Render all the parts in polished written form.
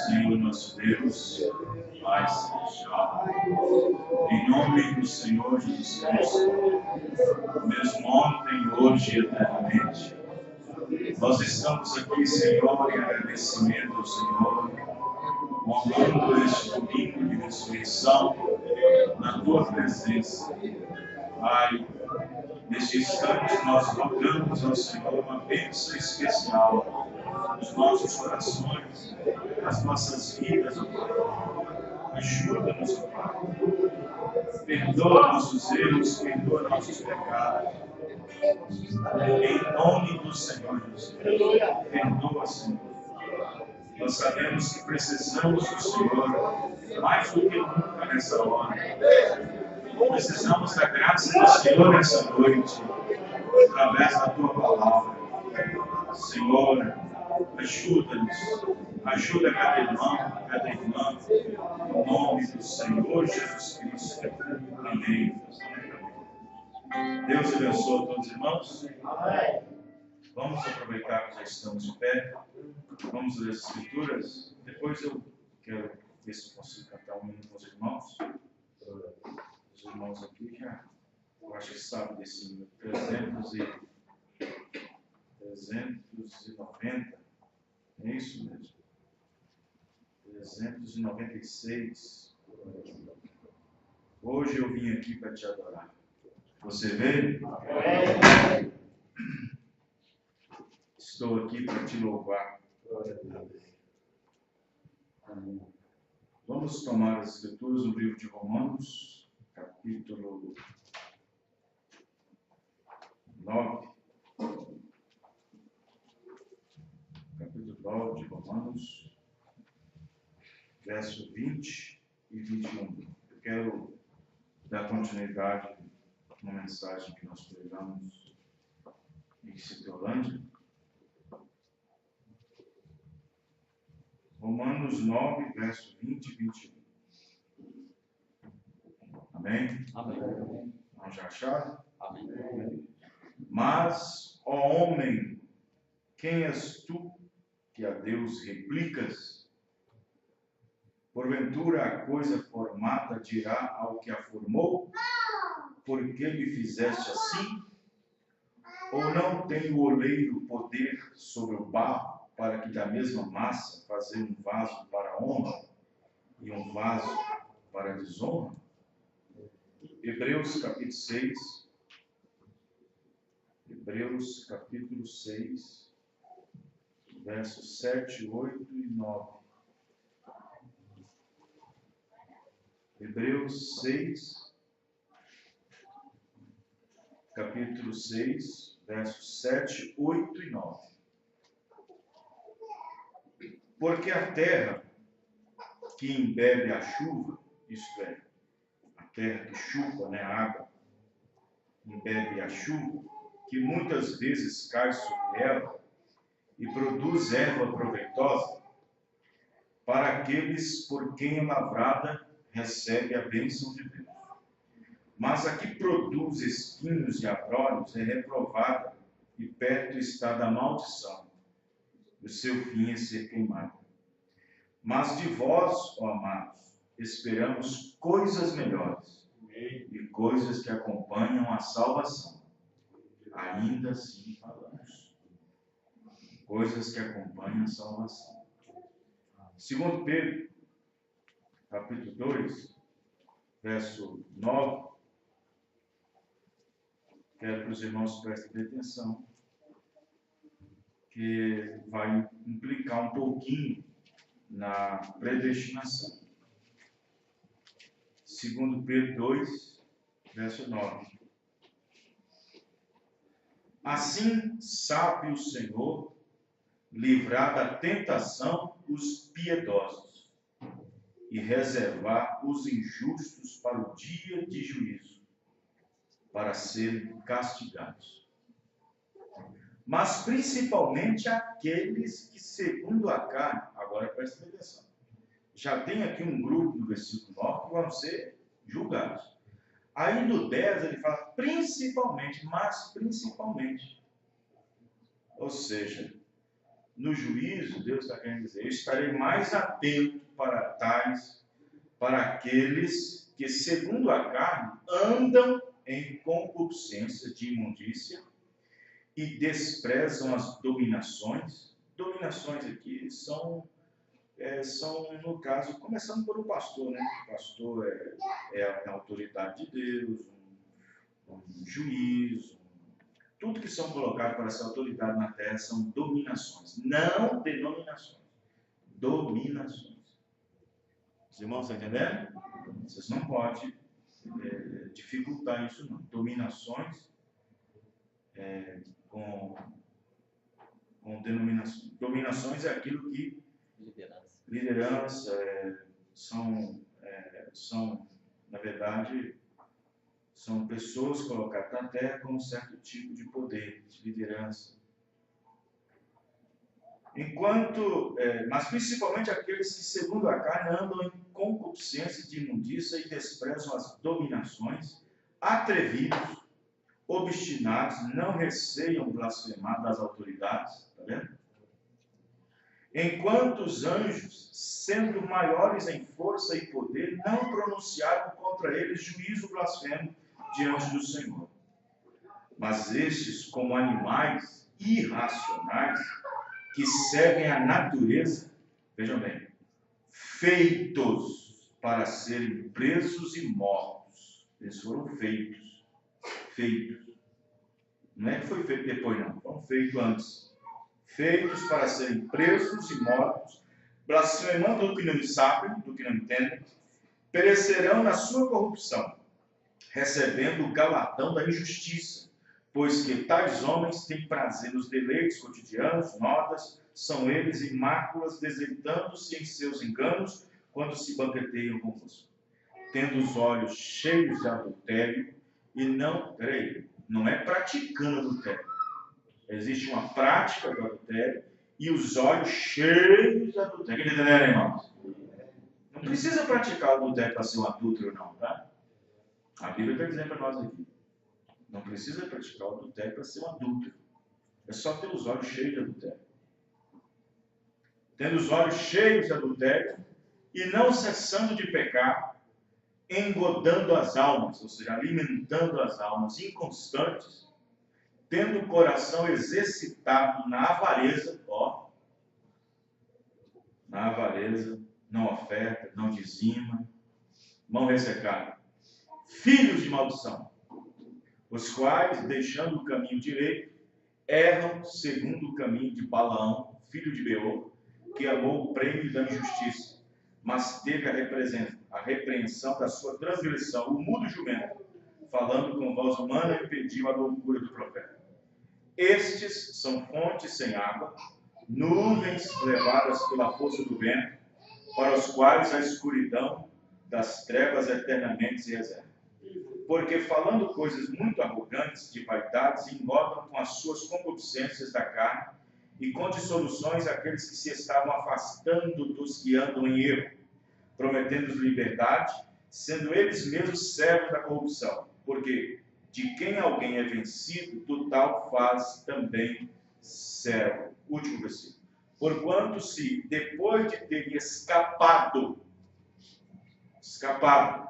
Senhor nosso Deus, Pai celestial, em nome do Senhor Jesus Cristo, mesmo ontem, hoje e eternamente, nós estamos aqui, Senhor, em agradecimento ao Senhor, honrando este domingo de ressurreição na Tua presença. Pai, neste instante nós rogamos ao Senhor uma bênção especial nos nossos corações, nas nossas vidas, ó Pai. Ajuda-nos, ó Pai. Perdoa nossos erros, perdoa nossos pecados. Em nome do Senhor Jesus. Perdoa, Senhor. Nós sabemos que precisamos do Senhor mais do que nunca nessa hora. Precisamos da graça do Senhor nessa noite, através da Tua palavra. Senhor, ajuda-nos, ajuda cada irmão, cada irmã, em nome do Senhor Jesus Cristo. Amém. Deus abençoe a todos os irmãos. Vamos aproveitar que já estamos de pé. Vamos ler as Escrituras. Depois eu quero ver se consigo cantar um hino com os irmãos. Os irmãos aqui já, eu acho que sabem desse hino. 390. É isso mesmo. 396. Hoje eu vim aqui para te adorar. Você veio? Estou aqui para te louvar. Vamos tomar as Escrituras no livro de Romanos, capítulo 9. Capítulo 9 de Romanos, verso 20 e 21. Eu quero dar continuidade a uma mensagem que nós pregamos em Citeolândia. Romanos 9, verso 20 e 21. Amém? Amém. Não já acharam? Amém. Mas, ó homem, quem és tu que a Deus replicas? Porventura a coisa formada dirá ao que a formou: por que me fizeste assim? Ou não tem o oleiro poder sobre o barro, para que da mesma massa fazer um vaso para a honra e um vaso para a desonra? Hebreus capítulo 6. Hebreus capítulo 6, versos 7, 8 e 9. Hebreus 6, capítulo 6, versos 7, 8 e 9. Porque a terra que embebe a chuva, isto é, a terra que chupa, a água, embebe a chuva, que muitas vezes cai sobre ela e produz erva proveitosa, para aqueles por quem a lavrada recebe a bênção de Deus. Mas a que produz espinhos e abrolhos é reprovada, e perto está da maldição, o seu fim é ser queimado. Mas de vós, ó amados, esperamos coisas melhores e coisas que acompanham a salvação. Ainda assim falamos. Coisas que acompanham a salvação. 2 Pedro, capítulo 2, verso 9. Quero que os irmãos prestem atenção, que vai implicar um pouquinho na predestinação. 2 Pedro 2, verso 9. Assim sabe o Senhor livrar da tentação os piedosos e reservar os injustos para o dia de juízo, para serem castigados. Mas principalmente aqueles que, segundo a carne, agora presta atenção, já tem aqui um grupo no versículo 9 que vão ser julgados. Aí no 10 ele fala principalmente, mas principalmente. Ou seja, no juízo, Deus está querendo dizer, eu estarei mais atento para aqueles que, segundo a carne, andam em concupiscência de imundícia e desprezam as dominações. Dominações aqui são no caso, começando pelo pastor, né? O pastor é a autoridade de Deus, um juiz, tudo que são colocados para essa autoridade na terra são dominações, não denominações. Dominações. Os irmãos estão entendendo? Vocês não podem dificultar isso, não. Dominações com denominações. Dominações é aquilo que liderança são, na verdade, são pessoas colocadas na terra com um certo tipo de poder, de liderança. Mas principalmente aqueles que, segundo a carne, andam em concupiscência de imundícia e desprezam as dominações, atrevidos, obstinados, não receiam blasfemar das autoridades, está vendo? Enquanto os anjos, sendo maiores em força e poder, não pronunciaram contra eles juízo blasfemo diante do Senhor. Mas estes, como animais irracionais, que seguem a natureza, vejam bem, feitos para serem presos e mortos. Eles foram feitos. Não é que foi feito depois, não. Foram feitos antes. Feitos para serem presos e mortos, blasfemando do que não sabem, do que não entendem, perecerão na sua corrupção, recebendo o galardão da injustiça, pois que tais homens têm prazer nos deleites cotidianos, notas, são eles e máculas, deseitando-se em seus enganos, quando se banqueteiam convosco, tendo os olhos cheios de adultério, e não é praticando adultério. Existe uma prática do adultério e os olhos cheios de adultério. Está entendendo, irmãos? Não precisa praticar o adultério para ser um adúltero, não, tá? A Bíblia está dizendo para nós aqui. Não precisa praticar o adultério para ser um adúltero. É só ter os olhos cheios de adultério. Tendo os olhos cheios de adultério e não cessando de pecar, engodando as almas, ou seja, alimentando as almas inconstantes, tendo o coração exercitado na avareza, não oferta, não dizima, mão ressecada, filhos de maldição, os quais, deixando o caminho direito, erram segundo o caminho de Balaão, filho de Beor, que amou o prêmio da injustiça, mas teve a repreensão da sua transgressão, o mudo jumento, falando com voz humana, impediu a loucura do profeta. Estes são fontes sem água, nuvens levadas pela força do vento, para os quais a escuridão das trevas eternamente se reserva. Porque falando coisas muito arrogantes, de vaidades, engodam com as suas concupiscências da carne e com dissoluções aqueles que se estavam afastando dos que andam em erro, prometendo-lhes liberdade, sendo eles mesmos servos da corrupção. Porque de quem alguém é vencido, do tal faz também servo. Último versículo. Porquanto se, depois de ter escapado escapado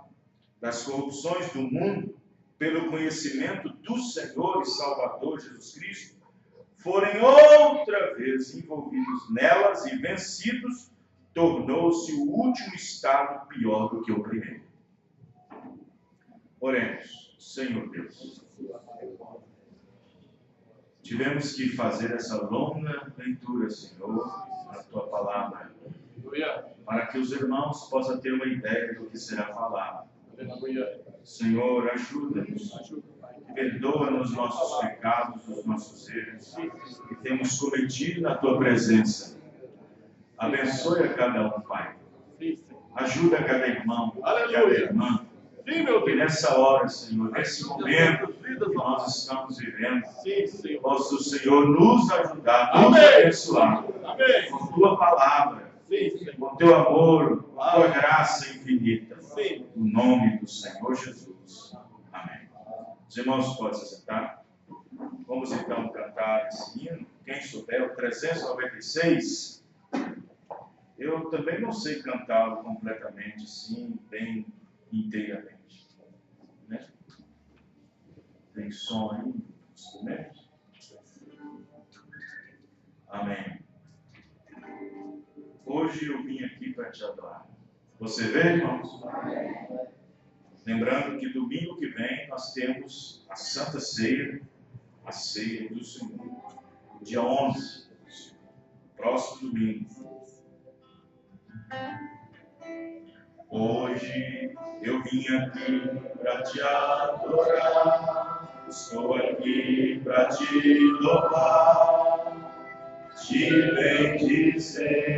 das corrupções do mundo pelo conhecimento do Senhor e Salvador Jesus Cristo, forem outra vez envolvidos nelas e vencidos, tornou-se o último estado pior do que o primeiro. Oremos. Senhor Deus, tivemos que fazer essa longa leitura, Senhor, da Tua Palavra, para que os irmãos possam ter uma ideia do que será falado. Senhor, ajuda-nos, perdoa-nos nossos pecados, os nossos erros que temos cometido na Tua presença. Abençoe a cada um, Pai. Ajuda a cada irmão, cada irmã. Que nessa hora, Senhor, nesse momento que nós estamos vivendo, possa o Senhor nos ajudar, nos abençoar com Tua Palavra, com Teu amor, com Tua graça infinita. No nome do Senhor Jesus. Amém. Os irmãos podem se sentar. Vamos então cantar esse hino. Quem souber, o 396. Eu também não sei cantá-lo completamente, sim, bem inteiramente. Né? Tem som aí nos instrumentos? Amém. Hoje eu vim aqui para te adorar. Você vê, irmãos? Lembrando que domingo que vem nós temos a Santa Ceia, a Ceia do Senhor, dia 11, próximo domingo. Hoje eu vim aqui para te adorar, estou aqui para te louvar, te bendizer.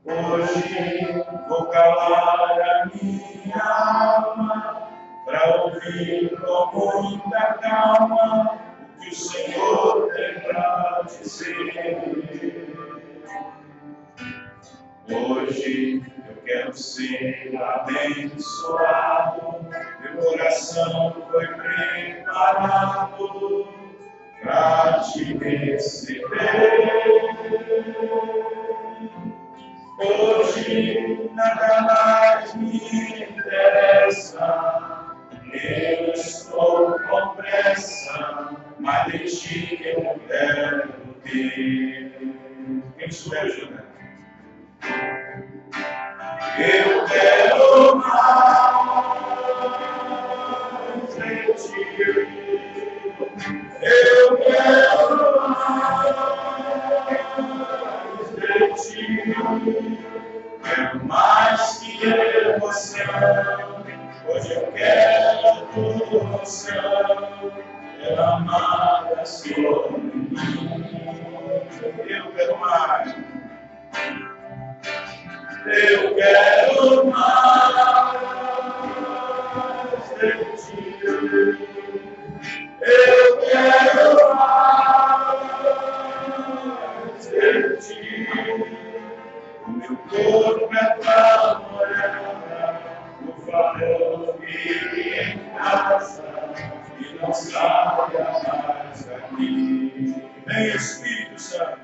Hoje vou calar a minha alma para ouvir com muita calma o que o Senhor tem para dizer. Hoje eu quero ser abençoado, meu coração foi preparado para te receber. Hoje nada mais me interessa, eu estou com pressa, mas de ti eu quero ter. Quem souber ajudar? Eu quero mais de ti, eu quero mais de ti. Quero mais que emoção, hoje eu quero a tua emoção, quero amar a sua mim. Eu quero mais, eu quero mais de ti, eu quero mais de ti. O meu corpo é tua morada, por favor, fique em casa e não saia mais daqui. Vem Espírito Santo,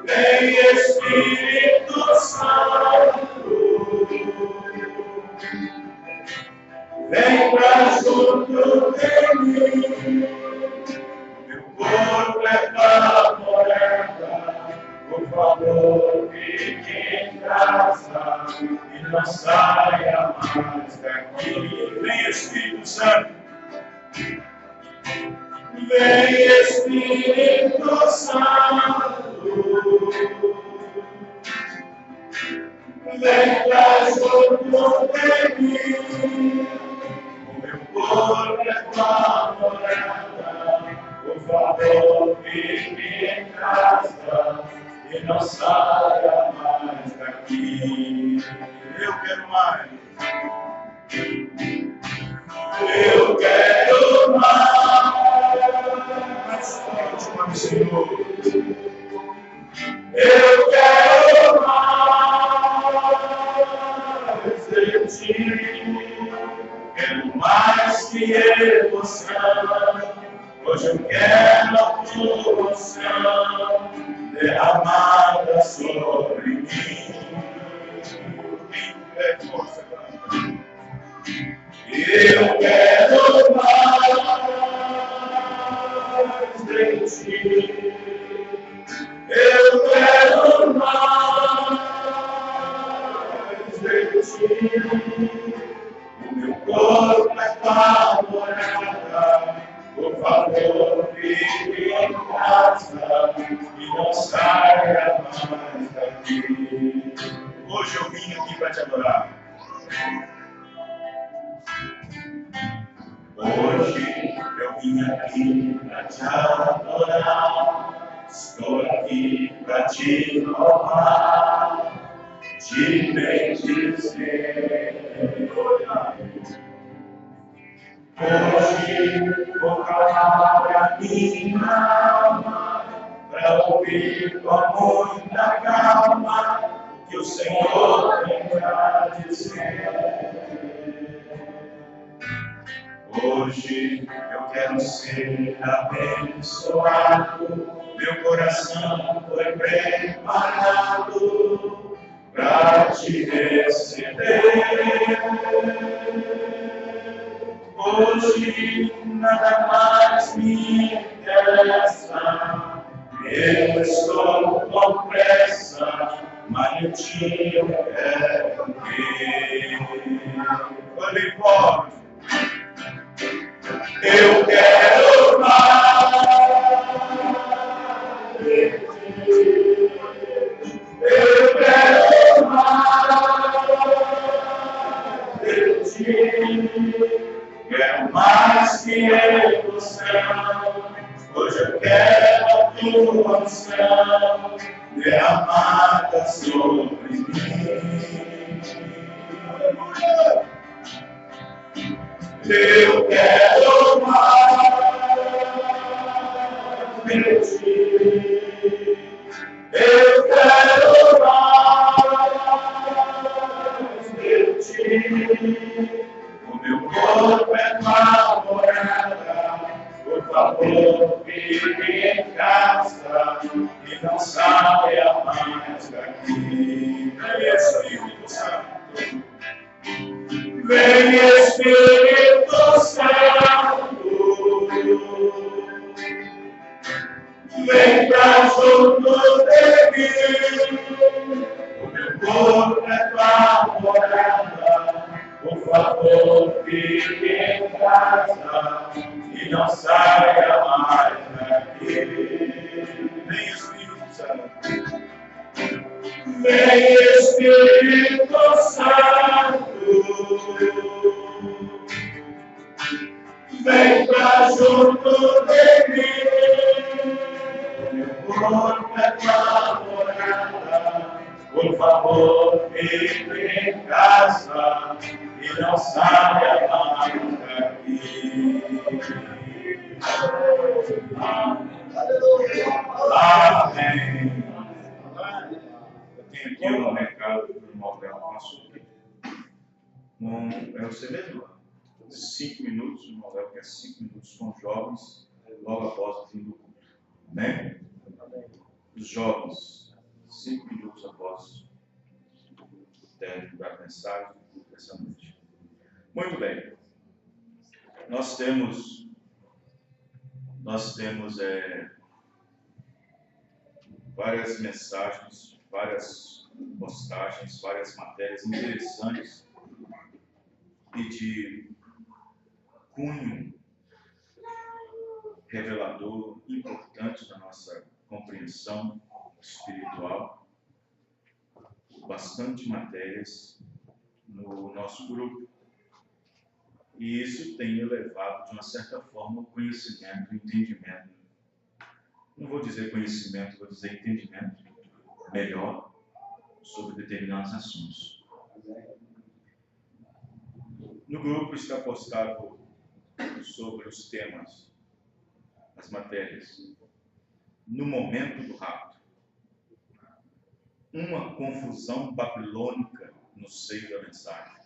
vem Espírito Santo, vem pra junto de mim. Meu corpo é tua morada, por favor, fique em casa e não saia mais daqui. Vem Espírito Santo, vem Espírito Santo, vem pra junto de mim. O meu corpo é tua morada, por favor, fique em casa e não saia mais daqui. Eu quero mais. Eu quero mais forte, Senhor. Eu quero mais de ti. Quero mais que emoção. Hoje eu quero a tua emoção. derramada sobre mim. Eu quero mais de ti. Eu quero mais de ti. O meu corpo é tua morada. Por favor, fique em casa e não saia mais daqui. Hoje eu vim aqui para te adorar. Hoje eu vim aqui para te adorar. Estou aqui para te louvar, te bendizer. Hoje vou calar a minha alma para ouvir com muita calma o que o Senhor tem para dizer. Hoje eu quero ser abençoado, meu coração foi preparado para te receber. Hoje nada mais me interessa, eu estou com pressa, mas eu te quero ver. Olhe forte. Eu quero mais de ti. Eu quero mais de ti. Quero mais que emoção. Hoje eu quero a tua unção derramada sobre mim. Eu quero mais de ti. Eu quero mais de ti. O meu corpo é tua morada. Por favor, fique em casa e não saia mais daqui. Vem Espírito Santo. Vem Espírito Santo, vem pra junto de mim. O meu corpo é tua morada. Por favor, fique em casa e não saia mais daqui. Vem Espírito Santo. Vem Espírito Santo, vem pra junto de mim. Meu corpo é tua morada. Por favor, fique em casa e não saia mais daqui. Amém. Eu tenho aqui um recado do irmão Belo Açúcar. É você mesmo? 5 minutos, o irmão Belo quer 5 minutos com os jovens, logo após o fim do culto. Né? Os jovens, 5 minutos após o término da mensagem do culto dessa noite. Muito bem. Nós temos várias mensagens, várias postagens, várias matérias interessantes e de cunho revelador, importante da nossa compreensão espiritual. Bastante matérias no nosso grupo. E isso tem elevado, de uma certa forma, o conhecimento, o entendimento. Não vou dizer conhecimento, vou dizer entendimento melhor sobre determinados assuntos. No grupo está postado sobre os temas, as matérias. No momento do rapto, uma confusão babilônica no seio da mensagem.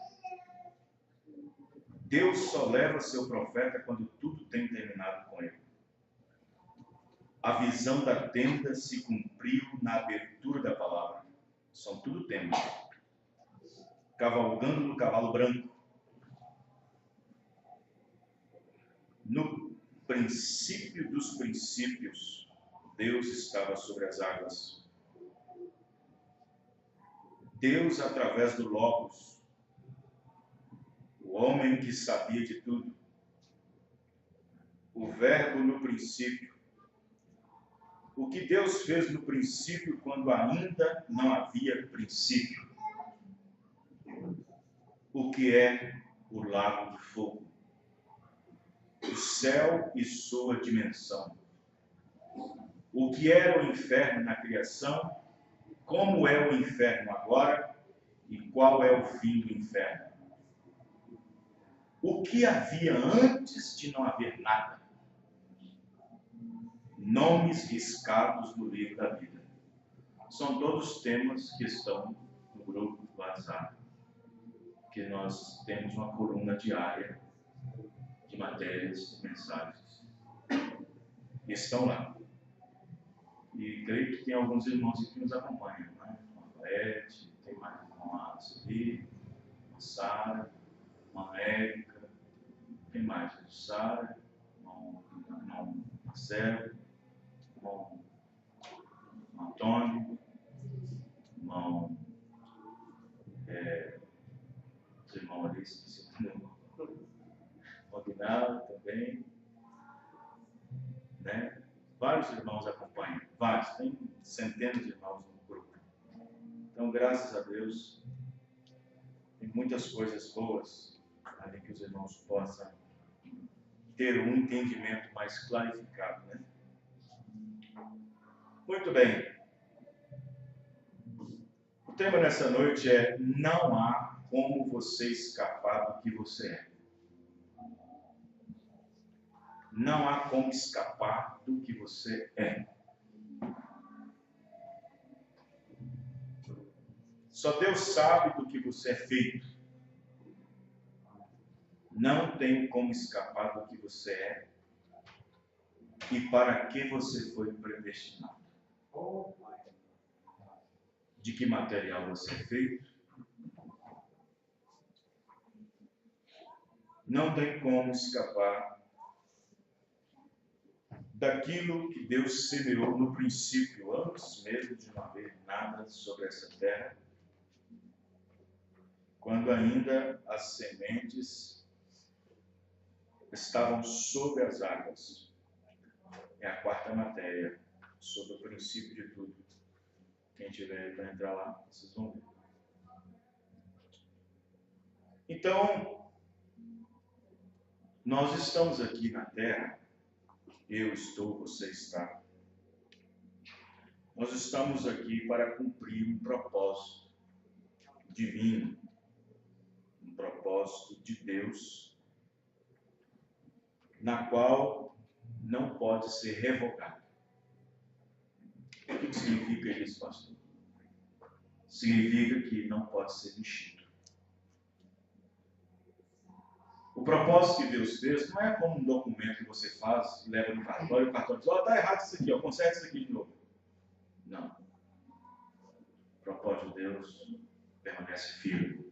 Deus só leva seu profeta quando tudo tem terminado com ele. A visão da tenda se cumpriu na abertura da palavra. São tudo temas. Cavalgando no cavalo branco. No princípio dos princípios, Deus estava sobre as águas. Deus, através do Logos, o homem que sabia de tudo, o Verbo no princípio. O que Deus fez no princípio, quando ainda não havia princípio. O que é o lago de fogo? O céu e sua dimensão. O que era o inferno na criação, como é o inferno agora e qual é o fim do inferno. O que havia antes de não haver nada. Nomes riscados no livro da vida. São todos temas que estão no grupo do WhatsApp, que nós temos uma coluna diária de matérias, de mensagens. Estão lá. E creio que tem alguns irmãos aqui que nos acompanham, né? Uma Beth, tem mais uma ali, uma Sara, uma Érica, tem mais? Sara, irmão Marcelo, irmão Antônio, irmão irmão ali, esqueci o nome, irmão Guinaldo também, né? Vários irmãos acompanham, vários, tem centenas de irmãos no grupo. Então, graças a Deus, tem muitas coisas boas ali que os irmãos possam ter um entendimento mais clarificado, né? Muito bem. O tema nessa noite é: não há como você escapar do que você é. Não há como escapar do que você é. Só Deus sabe do que você é feito. Não tem como escapar do que você é e para que você foi predestinado. De que material você é feito? Não tem como escapar daquilo que Deus semeou no princípio, antes mesmo de não haver nada sobre essa terra, quando ainda as sementes estavam sob as águas. É a quarta matéria, sobre o princípio de tudo. Quem tiver para entrar lá, vocês vão ver. Então, nós estamos aqui na terra, eu estou, você está. Nós estamos aqui para cumprir um propósito divino, um propósito de Deus, na qual não pode ser revogado. O que significa isso, pastor? Significa que não pode ser mexido. O propósito que Deus fez não é como um documento que você faz, leva no cartório, e o cartório diz: ó, está errado isso aqui, ó, conserta isso aqui de novo. Não. O propósito de Deus permanece firme.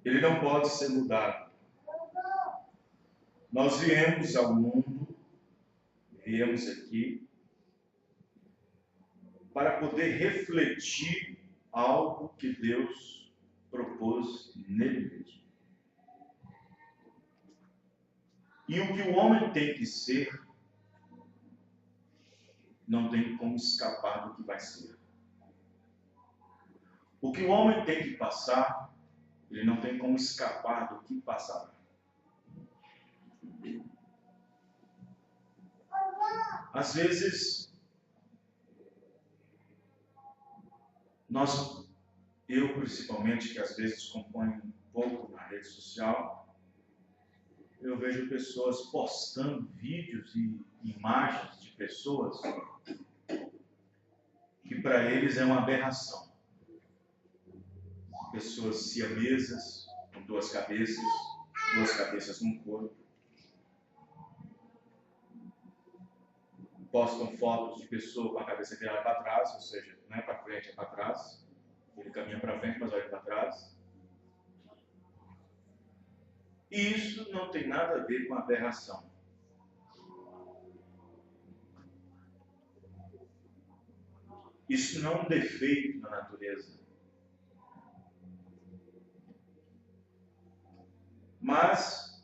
Ele não pode ser mudado. Nós viemos ao mundo, viemos aqui, para poder refletir algo que Deus propôs nele mesmo. E o que o homem tem que ser, não tem como escapar do que vai ser. O que o homem tem que passar, ele não tem como escapar do que passará. Às vezes, eu principalmente, que às vezes componho um pouco na rede social, eu vejo pessoas postando vídeos e imagens de pessoas que para eles é uma aberração. Pessoas siamesas, com duas cabeças num corpo. postam fotos de pessoa com a cabeça virada para trás, ou seja, não é para frente, é para trás. Ele caminha para frente, mas olha para trás. E isso não tem nada a ver com aberração. Isso não é um defeito na natureza. Mas,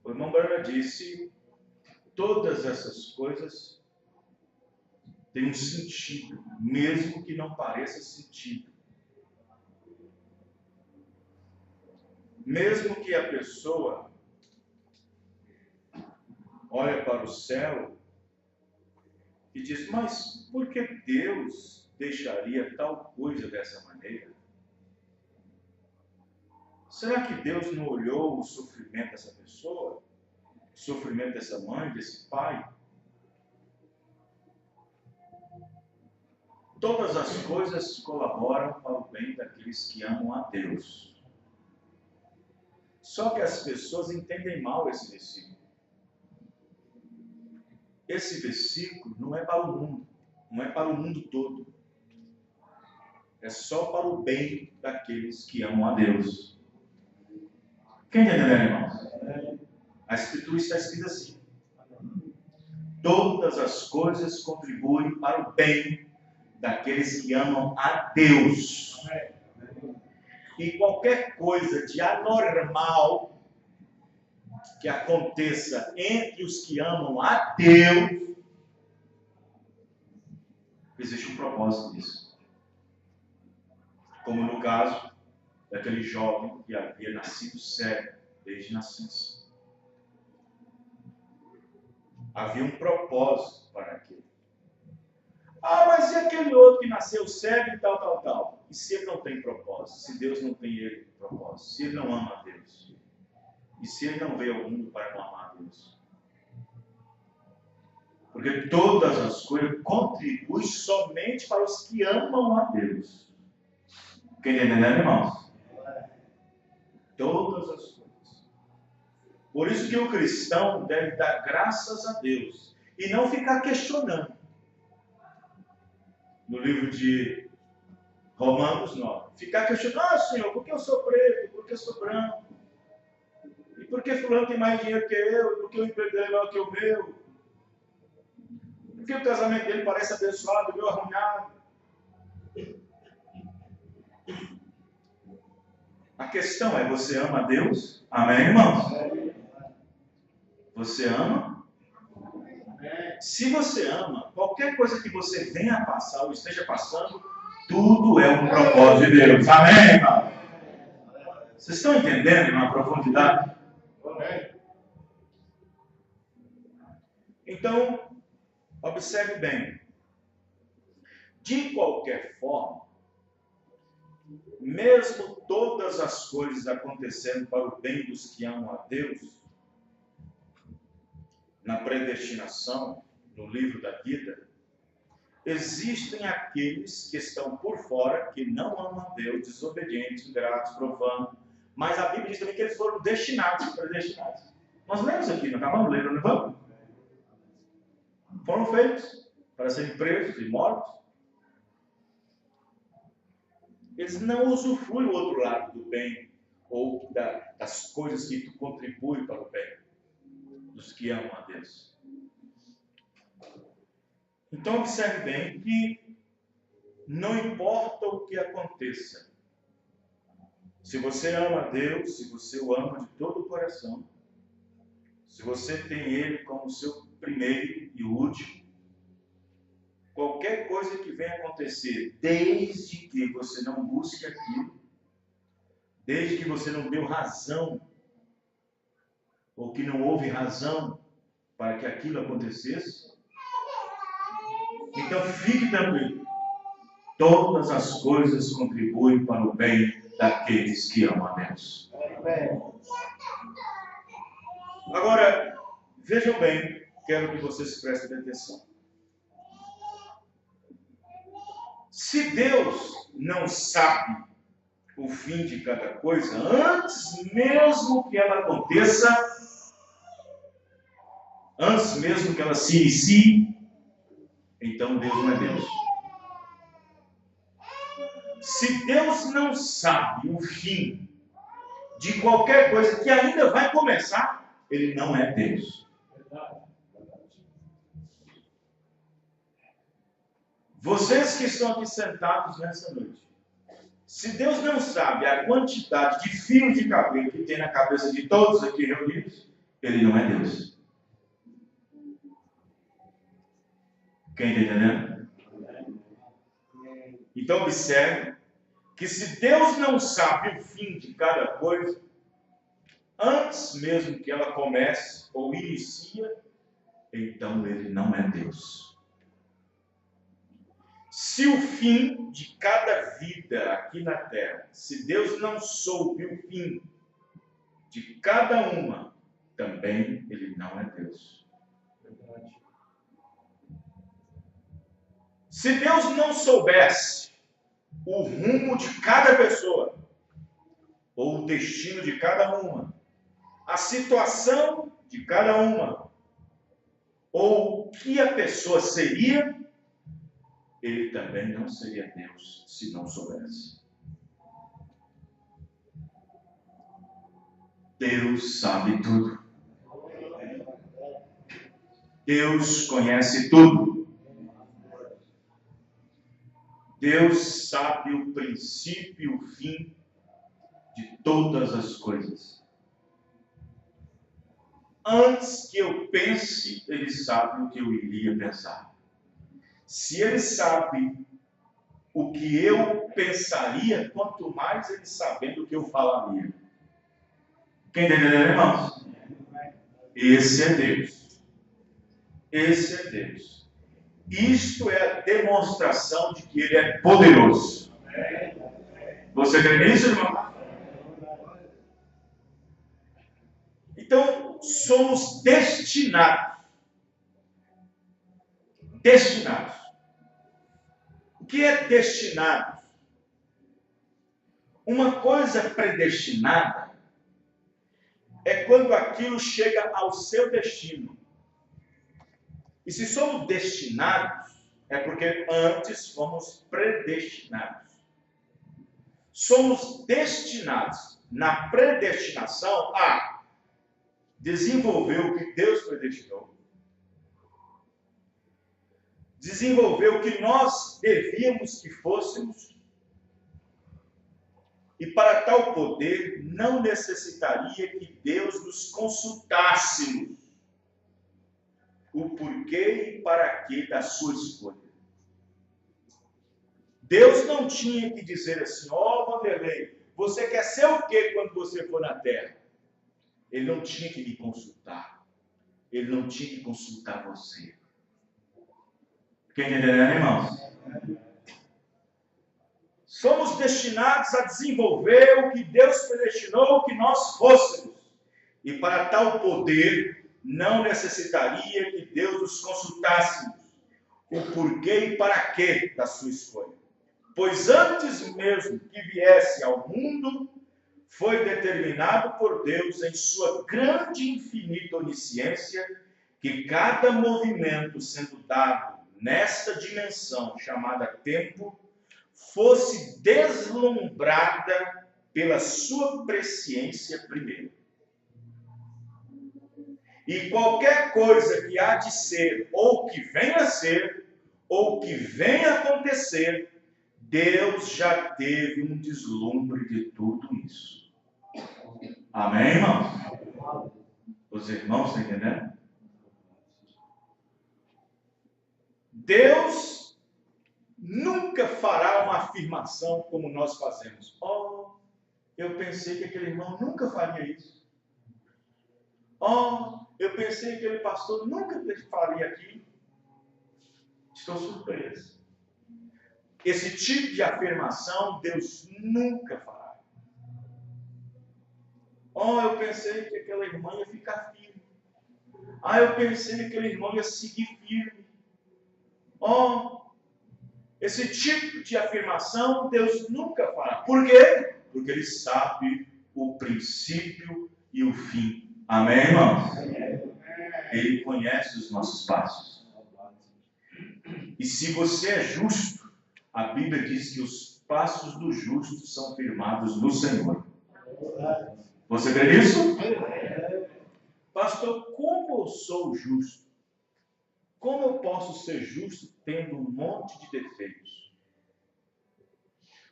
o irmão Branham disse, todas essas coisas têm um sentido, mesmo que não pareça sentido. Mesmo que a pessoa olhe para o céu e diz, mas por que Deus deixaria tal coisa dessa maneira? Será que Deus não olhou o sofrimento dessa pessoa? O sofrimento dessa mãe, desse pai? Todas as coisas colaboram para o bem daqueles que amam a Deus. Só que as pessoas entendem mal esse versículo. Esse versículo não é para o mundo, não é para o mundo todo. É só para o bem daqueles que amam a Deus. Quem entendeu, irmãos? A Escritura está escrita assim. Todas as coisas contribuem para o bem daqueles que amam a Deus. E qualquer coisa de anormal que aconteça entre os que amam a Deus, existe um propósito nisso. Como no caso daquele jovem que havia nascido cego desde nascença. Havia um propósito para aquilo. Ah, mas e aquele outro que nasceu cego e tal? E se ele não tem propósito? Se Deus não tem ele propósito? Se ele não ama a Deus? E se ele não veio ao mundo para não amar a Deus? Porque todas as coisas contribuem somente para os que amam a Deus. Quem está entendendo, irmãos? Todas as coisas. Por isso que o cristão deve dar graças a Deus e não ficar questionando. No livro de Romanos 9. Ficar questionando, Senhor, por que eu sou preto? Por que eu sou branco? E por que fulano tem mais dinheiro que eu? E por que o emprego dele é maior que o meu? Por que o casamento dele parece abençoado e o meu arruinado? A questão é, você ama a Deus? Amém, irmãos? Você ama? Se você ama, qualquer coisa que você venha a passar ou esteja passando, tudo é um propósito de Deus. Amém, irmão? Vocês estão entendendo na profundidade? Então, observe bem. De qualquer forma, mesmo todas as coisas acontecendo para o bem dos que amam a Deus, na predestinação, no livro da vida, existem aqueles que estão por fora, que não amam a Deus, desobedientes, ingratos, profanos, mas a Bíblia diz também que eles foram destinados, predestinados. Nós lemos aqui, não acabamos lendo, não vamos? Foram feitos para serem presos e mortos. Eles não usufruem o outro lado do bem, ou das coisas que contribuem para o bem dos que amam a Deus. Então observe bem que não importa o que aconteça, se você ama a Deus, se você o ama de todo o coração, se você tem Ele como seu primeiro e último, qualquer coisa que venha acontecer, desde que você não busque aquilo, desde que você não deu razão, ou que não houve razão para que aquilo acontecesse, então fique tranquilo. Todas as coisas contribuem para o bem daqueles que amam a Deus. Agora, vejam bem, quero que vocês prestem atenção. Se Deus não sabe o fim de cada coisa, antes mesmo que ela aconteça, antes mesmo que ela se inicie, então Deus não é Deus. Se Deus não sabe o fim de qualquer coisa que ainda vai começar, Ele não é Deus. Vocês que estão aqui sentados nessa noite, se Deus não sabe a quantidade de fios de cabelo que tem na cabeça de todos aqui reunidos, Ele não é Deus. Quem está entendendo? Então observe que se Deus não sabe o fim de cada coisa, antes mesmo que ela comece ou inicia, então Ele não é Deus. Se o fim de cada vida aqui na Terra, se Deus não soube o fim de cada uma, também Ele não é Deus. Se Deus não soubesse o rumo de cada pessoa, ou o destino de cada uma, a situação de cada uma, ou o que a pessoa seria, Ele também não seria Deus se não soubesse. Deus sabe tudo. Deus conhece tudo. Deus sabe o princípio e o fim de todas as coisas. Antes que eu pense, Ele sabe o que eu iria pensar. Se Ele sabe o que eu pensaria, quanto mais Ele sabendo o que eu falaria. Quem está entendendo, irmãos? Esse é Deus. Esse é Deus. Isto é a demonstração de que Ele é poderoso. Você crê nisso, irmão? Então, somos destinados. Destinados. O que é destinado? Uma coisa predestinada é quando aquilo chega ao seu destino. E se somos destinados, é porque antes fomos predestinados. Somos destinados na predestinação a desenvolver o que Deus predestinou. Desenvolver o que nós devíamos que fôssemos. E para tal poder, não necessitaria que Deus nos consultássemos o porquê e para quê da sua escolha. Deus não tinha que dizer assim: ó, Vanderlei, você quer ser o quê quando você for na terra? Ele não tinha que me consultar. Ele não tinha que consultar você. Quem está entendendo, irmãos? Somos destinados a desenvolver o que Deus predestinou que nós fôssemos. E para tal poder, não necessitaria que Deus nos consultasse o porquê e para quê da sua escolha. Pois antes mesmo que viesse ao mundo, foi determinado por Deus em sua grande e infinita onisciência que cada movimento sendo dado nesta dimensão chamada tempo, fosse deslumbrada pela sua presciência primeiro. E qualquer coisa que há de ser, ou que venha a ser, ou que venha a acontecer, Deus já teve um deslumbre de tudo isso. Amém, irmãos? Os irmãos estão entendendo? Deus nunca fará uma afirmação como nós fazemos. Oh, eu pensei que aquele irmão nunca faria isso. Oh, eu pensei que aquele pastor nunca faria aquilo. Estou surpreso. Esse tipo de afirmação Deus nunca fará. Oh, eu pensei que aquela irmã ia ficar firme. Ah, eu pensei que aquele irmão ia seguir firme. Oh, esse tipo de afirmação Deus nunca fará. Por quê? Porque Ele sabe o princípio e o fim. Amém, irmãos? Ele conhece os nossos passos. E se você é justo, a Bíblia diz que os passos do justo são firmados no Senhor. Você crê nisso? Pastor, como eu sou justo? Como eu posso ser justo tendo um monte de defeitos?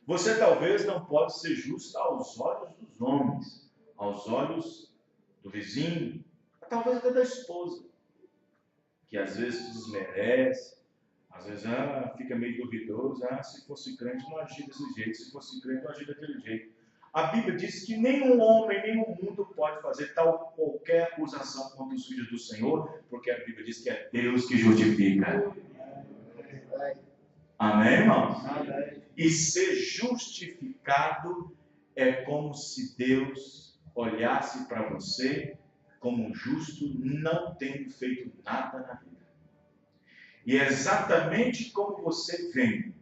Você talvez não pode ser justo aos olhos dos homens, aos olhos do vizinho, talvez até da esposa, que às vezes desmerece, às vezes fica meio duvidoso, se fosse crente não agia desse jeito, se fosse crente não agia daquele jeito. A Bíblia diz que nenhum homem, nenhum mundo pode fazer qualquer acusação contra os filhos do Senhor, porque a Bíblia diz que é Deus que justifica. Amém, irmãos? E ser justificado é como se Deus olhasse para você como um justo, não tendo feito nada na vida. E é exatamente como você vem.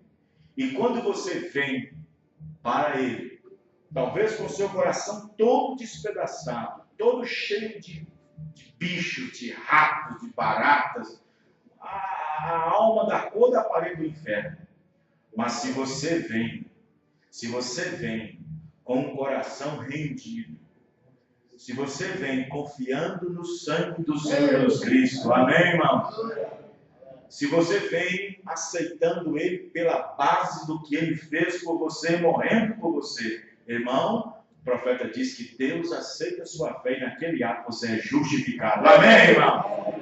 E quando você vem para Ele, talvez com seu coração todo despedaçado, todo cheio de bichos, de ratos, de baratas, a alma da cor da parede do inferno. Mas se você vem com um coração rendido, se você vem confiando no sangue do Senhor Jesus Cristo, amém, irmãos? Se você vem aceitando Ele pela base do que Ele fez por você, morrendo por você, irmão, o profeta diz que Deus aceita a sua fé e naquele ato você é justificado. Amém, irmão?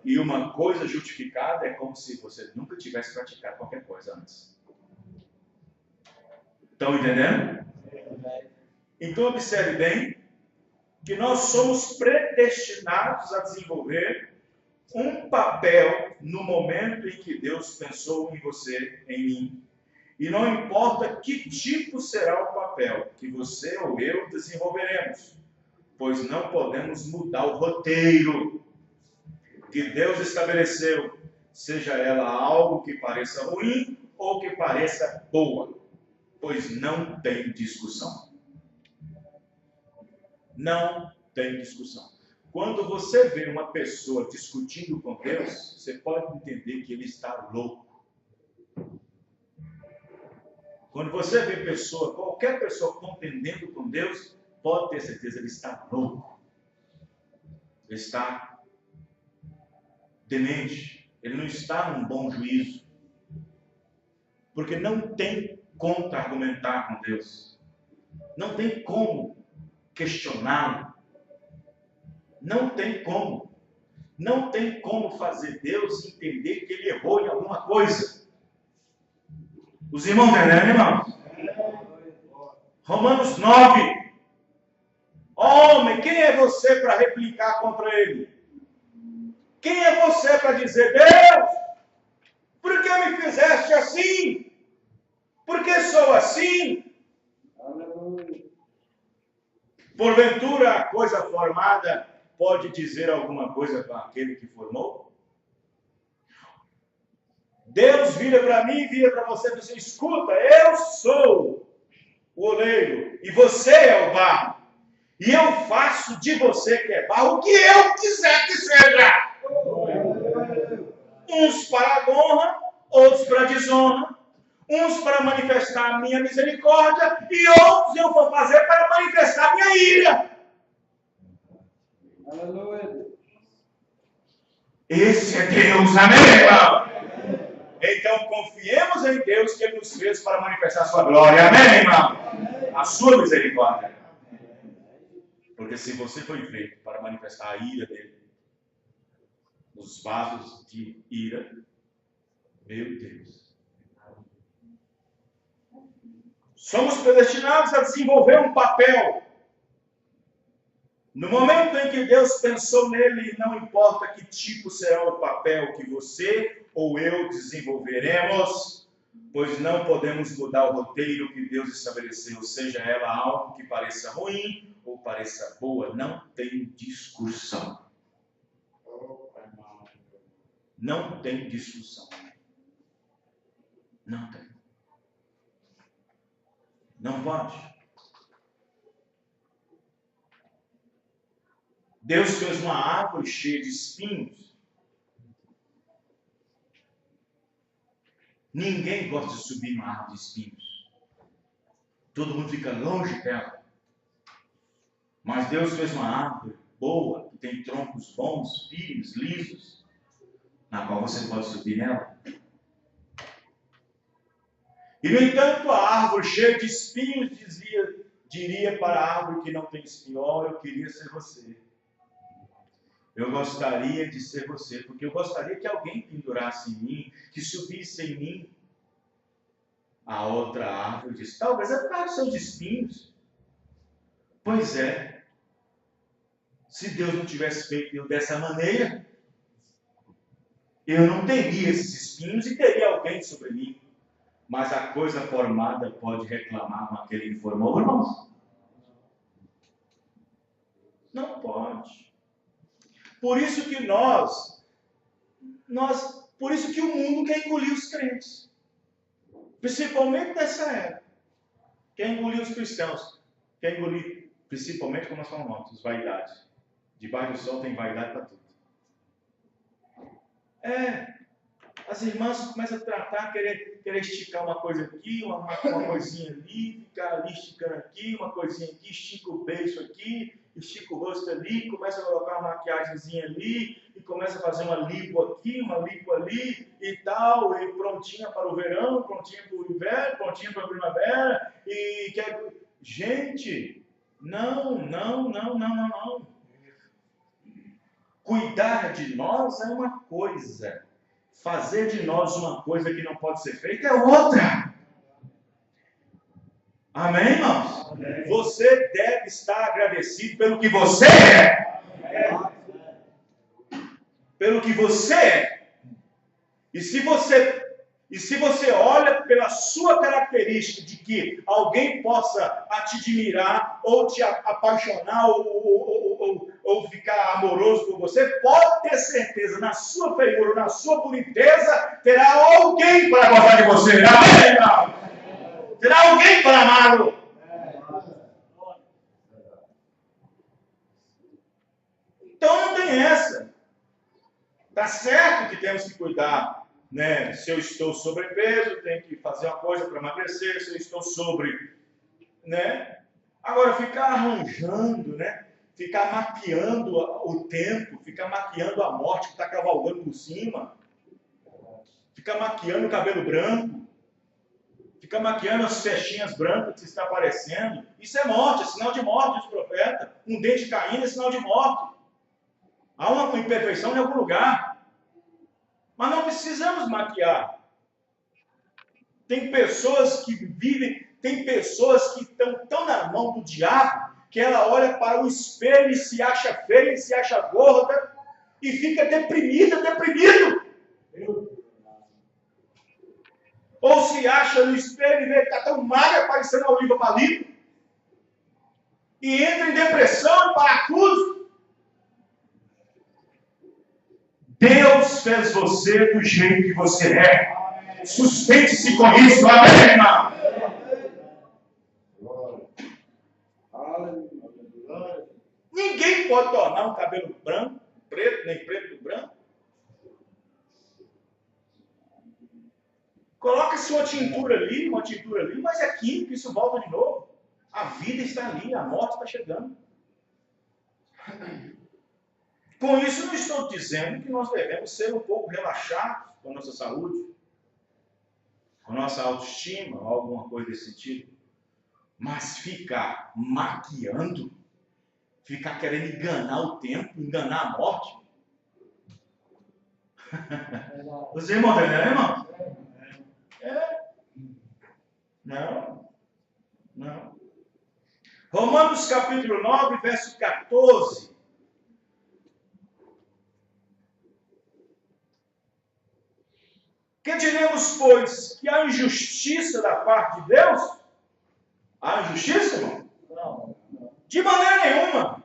E uma coisa justificada é como se você nunca tivesse praticado qualquer coisa antes. Estão entendendo? Então observe bem que nós somos predestinados a desenvolver um papel no momento em que Deus pensou em você, em mim. E não importa que tipo será o papel que você ou eu desenvolveremos, pois não podemos mudar o roteiro que Deus estabeleceu, seja ela algo que pareça ruim ou que pareça boa, pois não tem discussão. Não tem discussão. Quando você vê uma pessoa discutindo com Deus, você pode entender que ele está louco. Quando você vê qualquer pessoa contendendo com Deus, pode ter certeza, ele está louco. Ele está demente. Ele não está num bom juízo. Porque não tem como argumentar com Deus. Não tem como questioná-lo. Não tem como. Não tem como fazer Deus entender que ele errou em alguma coisa. Os irmãos entendem, irmãos? Romanos 9. Homem, quem é você para replicar contra ele? Quem é você para dizer, Deus, por que me fizeste assim? Por que sou assim? Porventura, a coisa formada pode dizer alguma coisa para aquele que formou? Deus vira para mim, vira para você e diz, escuta, eu sou o oleiro e você é o barro. E eu faço de você que é barro o que eu quiser que seja. Uns para a honra, outros para a desonra. Uns para manifestar a minha misericórdia e outros eu vou fazer para manifestar a minha ira. Aleluia. Esse é Deus, amém, irmão? Então confiemos em Deus que Ele nos fez para manifestar a sua glória, amém, irmão? A sua misericórdia. Porque se você foi feito para manifestar a ira dele, os vasos de ira, meu Deus. Somos predestinados a desenvolver um papel. No momento em que Deus pensou nele, não importa que tipo será o papel que você ou eu desenvolveremos, pois não podemos mudar o roteiro que Deus estabeleceu, seja ela algo que pareça ruim ou pareça boa, não tem discussão. Não tem discussão. Não tem. Não pode. Deus fez uma árvore cheia de espinhos. Ninguém gosta de subir numa árvore de espinhos. Todo mundo fica longe dela. Mas Deus fez uma árvore boa, que tem troncos bons, firmes, lisos, na qual você pode subir nela. E, no entanto, a árvore cheia de espinhos diria para a árvore que não tem espinho: oh, eu queria ser você. Eu gostaria de ser você, porque eu gostaria que alguém pendurasse em mim, que subisse em mim. A outra árvore disse: talvez é por causa dos seus espinhos. Pois é. Se Deus não tivesse feito eu dessa maneira, eu não teria esses espinhos e teria alguém sobre mim. Mas a coisa formada pode reclamar com aquele que formou, irmãos? Não pode. Por isso que por isso que o mundo quer engolir os crentes. Principalmente nessa época. Quer engolir os cristãos. Quer engolir, principalmente, como nós falamos, os vaidades. Debaixo do sol tem vaidade para tudo. As irmãs começam a tratar, querer esticar uma coisa aqui, uma coisinha ali, ficar ali esticando aqui, uma coisinha aqui, estica o beiço aqui, estica o rosto ali, começa a colocar uma maquiagemzinha ali, e começa a fazer uma lipo aqui, uma lipo ali, e tal, e prontinha para o verão, prontinha para o inverno, prontinha para a primavera, e quer... Gente, não. Cuidar de nós é uma coisa. Fazer de nós uma coisa que não pode ser feita é outra. Amém, irmãos? Amém. Você deve estar agradecido pelo que você é. Pelo que você é. E se você olha pela sua característica de que alguém possa te admirar, ou te apaixonar, ou ficar amoroso por você, pode ter certeza, na sua feiura, na sua boniteza, terá alguém para gostar de você. Amém, irmão? Terá alguém para amá-lo. Então não tem essa. Tá certo que temos que cuidar, né? Se eu estou sobrepeso, tenho que fazer uma coisa para emagrecer. Se eu estou sobre, né? Agora, ficar arranjando, né? Ficar maquiando o tempo, ficar maquiando a morte que está cavalgando por cima, ficar maquiando o cabelo branco, ficar maquiando as festinhas brancas que está aparecendo. Isso é morte, é sinal de morte, diz o profeta. Um dente caindo é sinal de morte. Há uma imperfeição em algum lugar. Mas não precisamos maquiar. Tem pessoas que vivem, tem pessoas que estão tão na mão do diabo, que ela olha para o espelho e se acha feia, se acha gorda, e fica deprimida, deprimido. Ou se acha no espelho e vê que está tão magra, parecendo a oliva palito, e entra em depressão, parafuso. Deus fez você do jeito que você é. Sustente-se com isso, amém, irmão? Ninguém pode tornar um cabelo branco, preto, nem preto do branco. Coloca-se uma tintura ali, mas é químico, isso volta de novo. A vida está ali, a morte está chegando. Com isso, não estou dizendo que nós devemos ser um pouco relaxados com a nossa saúde, com a nossa autoestima, ou alguma coisa desse tipo. Mas ficar maquiando, ficar querendo enganar o tempo, enganar a morte. Você irmão, tá entendendo, irmão? Não. Romanos capítulo 9, verso 14. Que diremos, pois, que há injustiça da parte de Deus? Há injustiça, irmão? Não. De maneira nenhuma.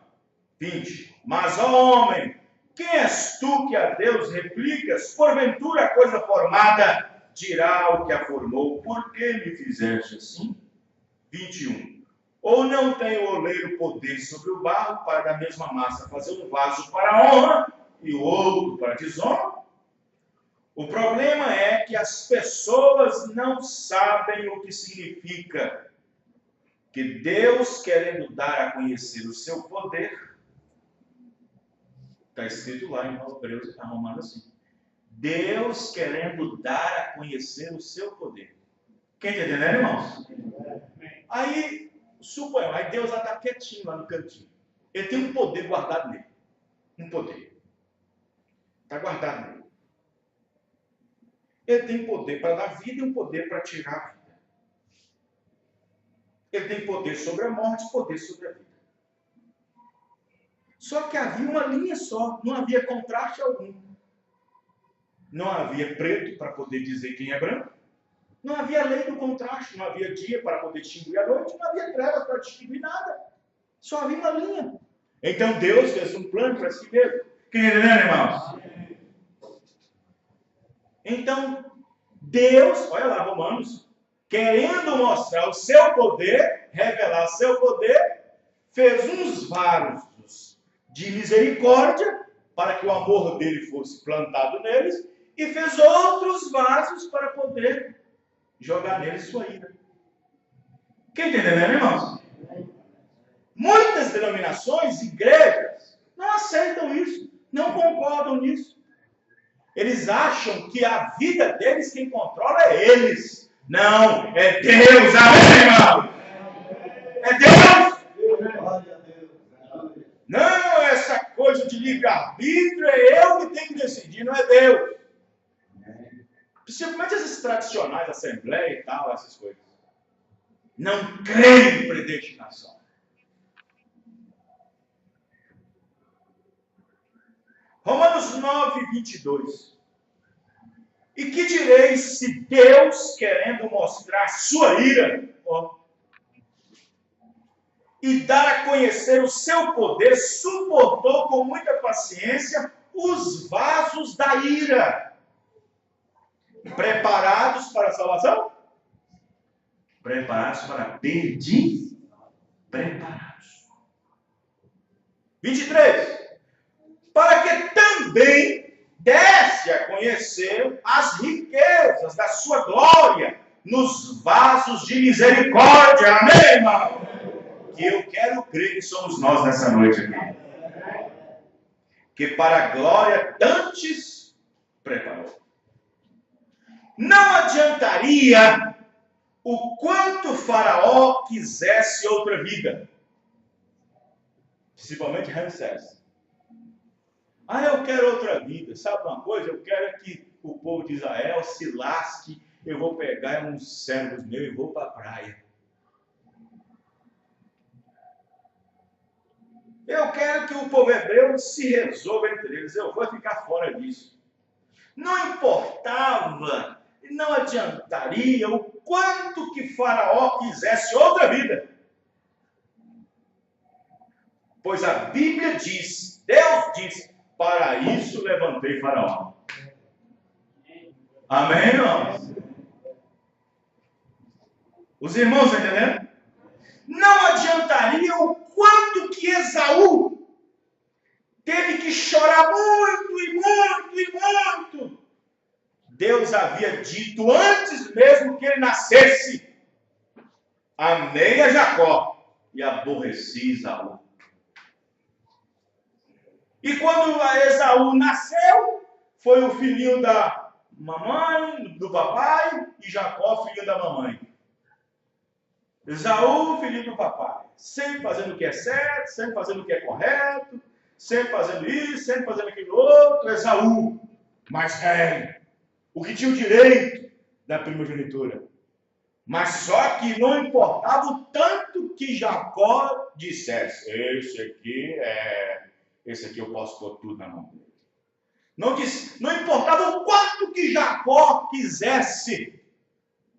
20. Mas, ó homem, quem és tu que a Deus replicas? Porventura a coisa formada dirá o que a formou. Por que me fizeste assim? 21. Ou não tem o oleiro poder sobre o barro para da mesma massa fazer um vaso para honra e o outro para desonra? O problema é que as pessoas não sabem o que significa que Deus, querendo dar a conhecer o seu poder, está escrito lá em Hebreus, está arrumado assim. Deus querendo dar a conhecer o seu poder. Quem está entendendo, irmãos? Aí, suponhamos, aí Deus está quietinho lá no cantinho. Ele tem um poder guardado nele. Um poder. Está guardado nele. Ele tem poder para dar vida e um poder para tirar a vida. Ele tem poder sobre a morte e poder sobre a vida. Só que havia uma linha só, não havia contraste algum. Não havia preto para poder dizer quem é branco. Não havia lei do contraste, não havia dia para poder distinguir a noite, não havia trevas para distinguir nada. Só havia uma linha. Então Deus fez um plano para si mesmo. Quem entendeu, irmãos? Então, Deus, olha lá, Romanos, querendo mostrar o seu poder, revelar o seu poder, fez uns vasos de misericórdia para que o amor dele fosse plantado neles e fez outros vasos para poder jogar neles sua ira. Quem está entendendo, irmãos? Muitas denominações, igrejas, não aceitam isso, não concordam nisso. Eles acham que a vida deles, quem controla é eles. Não, é Deus, amém, irmão? É Deus. Não, essa coisa de livre-arbítrio é eu que tenho que decidir, não é Deus. Principalmente esses tradicionais, assembleia e tal, essas coisas. Não creem em predestinação. Romanos 9, 22. E que direis se Deus, querendo mostrar sua ira, e dar a conhecer o seu poder, suportou com muita paciência os vasos da ira, preparados para a salvação? Preparados para a perdição. Preparados. 23. Para que também desse a conhecer as riquezas da sua glória nos vasos de misericórdia. Amém, irmão? Que eu quero crer que somos nós nessa noite aqui. Que para a glória dantes preparou. Não adiantaria o quanto Faraó quisesse outra vida. Principalmente Ramsés. Eu quero outra vida. Sabe uma coisa? Eu quero que o povo de Israel se lasque. Eu vou pegar uns servos meus e vou para a praia. Eu quero que o povo hebreu se resolva entre eles. Eu vou ficar fora disso. Não importava, não adiantaria o quanto que Faraó quisesse outra vida. Pois a Bíblia diz, Deus diz, para isso levantei Faraó. Amém, irmãos? Os irmãos estão entendendo? Não adiantaria o quanto que Esaú teve que chorar muito e muito e muito. Deus havia dito antes mesmo que ele nascesse: amei a Jacó e aborreci Esaú. E quando Esaú nasceu, foi o filhinho da mamãe, do papai, e Jacó, filho da mamãe. Esaú, filhinho do papai, sempre fazendo o que é certo, sempre fazendo o que é correto, sempre fazendo isso, sempre fazendo aquilo outro. Esaú, mais velho, o que tinha o direito da primogenitura. Mas só que não importava o tanto que Jacó dissesse: esse aqui eu posso pôr tudo na mão dele. Não importava o quanto que Jacó quisesse.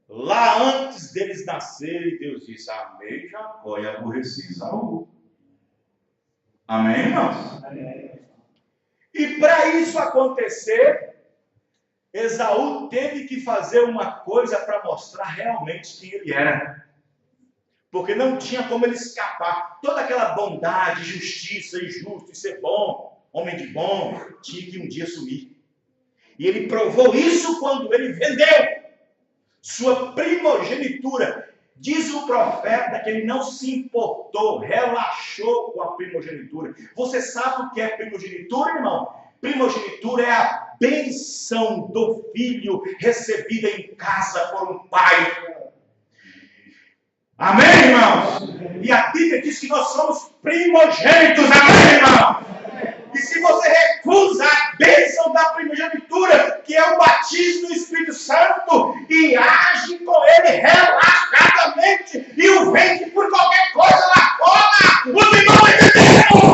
Lá antes deles nascerem, Deus disse: amei Jacó e aborreci Esaú. Amém, irmãos? Amém. E para isso acontecer, Esaú teve que fazer uma coisa para mostrar realmente quem ele era. porque não tinha como ele escapar. Toda aquela bondade, justiça e justo, e ser bom, homem de bom, tinha que um dia sumir. E ele provou isso quando ele vendeu sua primogenitura. Diz o profeta que ele não se importou, relaxou com a primogenitura. Você sabe o que é primogenitura, irmão? Primogenitura é a bênção do filho recebida em casa por um pai. Amém, irmãos? E a Bíblia diz que nós somos primogênitos. Amém, irmãos? E se você recusa a bênção da primogenitura, que é o batismo do Espírito Santo, e age com ele relaxadamente, e o vende por qualquer coisa lá fora, os irmãos entenderam?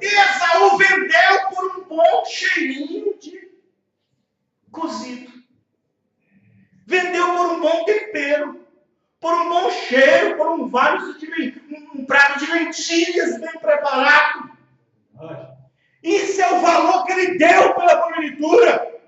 E Esaú vendeu por um bom cheirinho de cozido. Vendeu por um bom tempero, por um bom cheiro, por um prato de lentilhas bem preparado. Isso é o valor que ele deu pela primogenitura.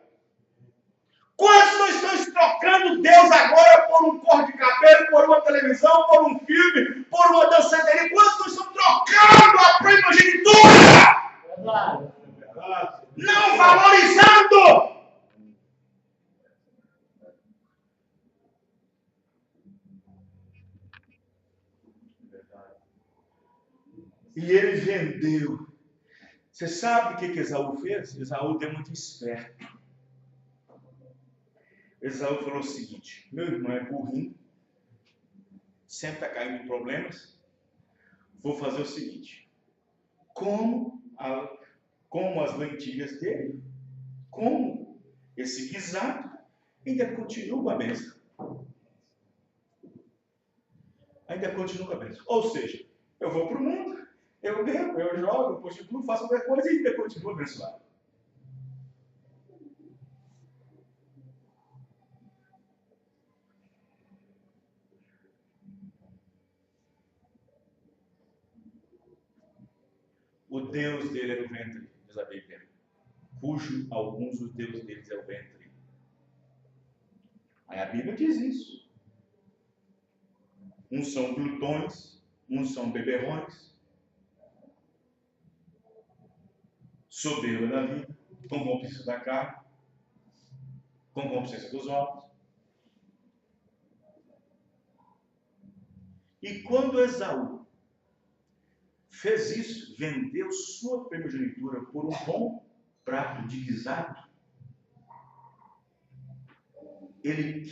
Quantos não estão trocando Deus agora por um cor de cabelo, por uma televisão, por um filme, por uma danceteria? Quantos não estão trocando a primogenitura? Não valorizando. E ele vendeu. Você sabe o que Esaú fez? Esaú deu muito esperto. Esaú falou o seguinte: meu irmão é burrinho, sempre está caindo em problemas. Vou fazer o seguinte: como as lentilhas dele, como esse guisado, ainda continua com a bênção. Ainda continua com a bênção. Ou seja, eu vou para o mundo, eu bebo, eu jogo, eu prostituo, faço qualquer coisa e ainda continuo abençoado. O Deus dele era o ventre, diz a Bíblia, cujo alguns os deuses deles é o ventre. Aí a Bíblia diz isso. Uns são glutões, uns são beberrões, soberba da vida, com concupiscência da carne, com concupiscência dos olhos. E quando Esaú fez isso, vendeu sua primogenitura por um bom prato de guisado, ele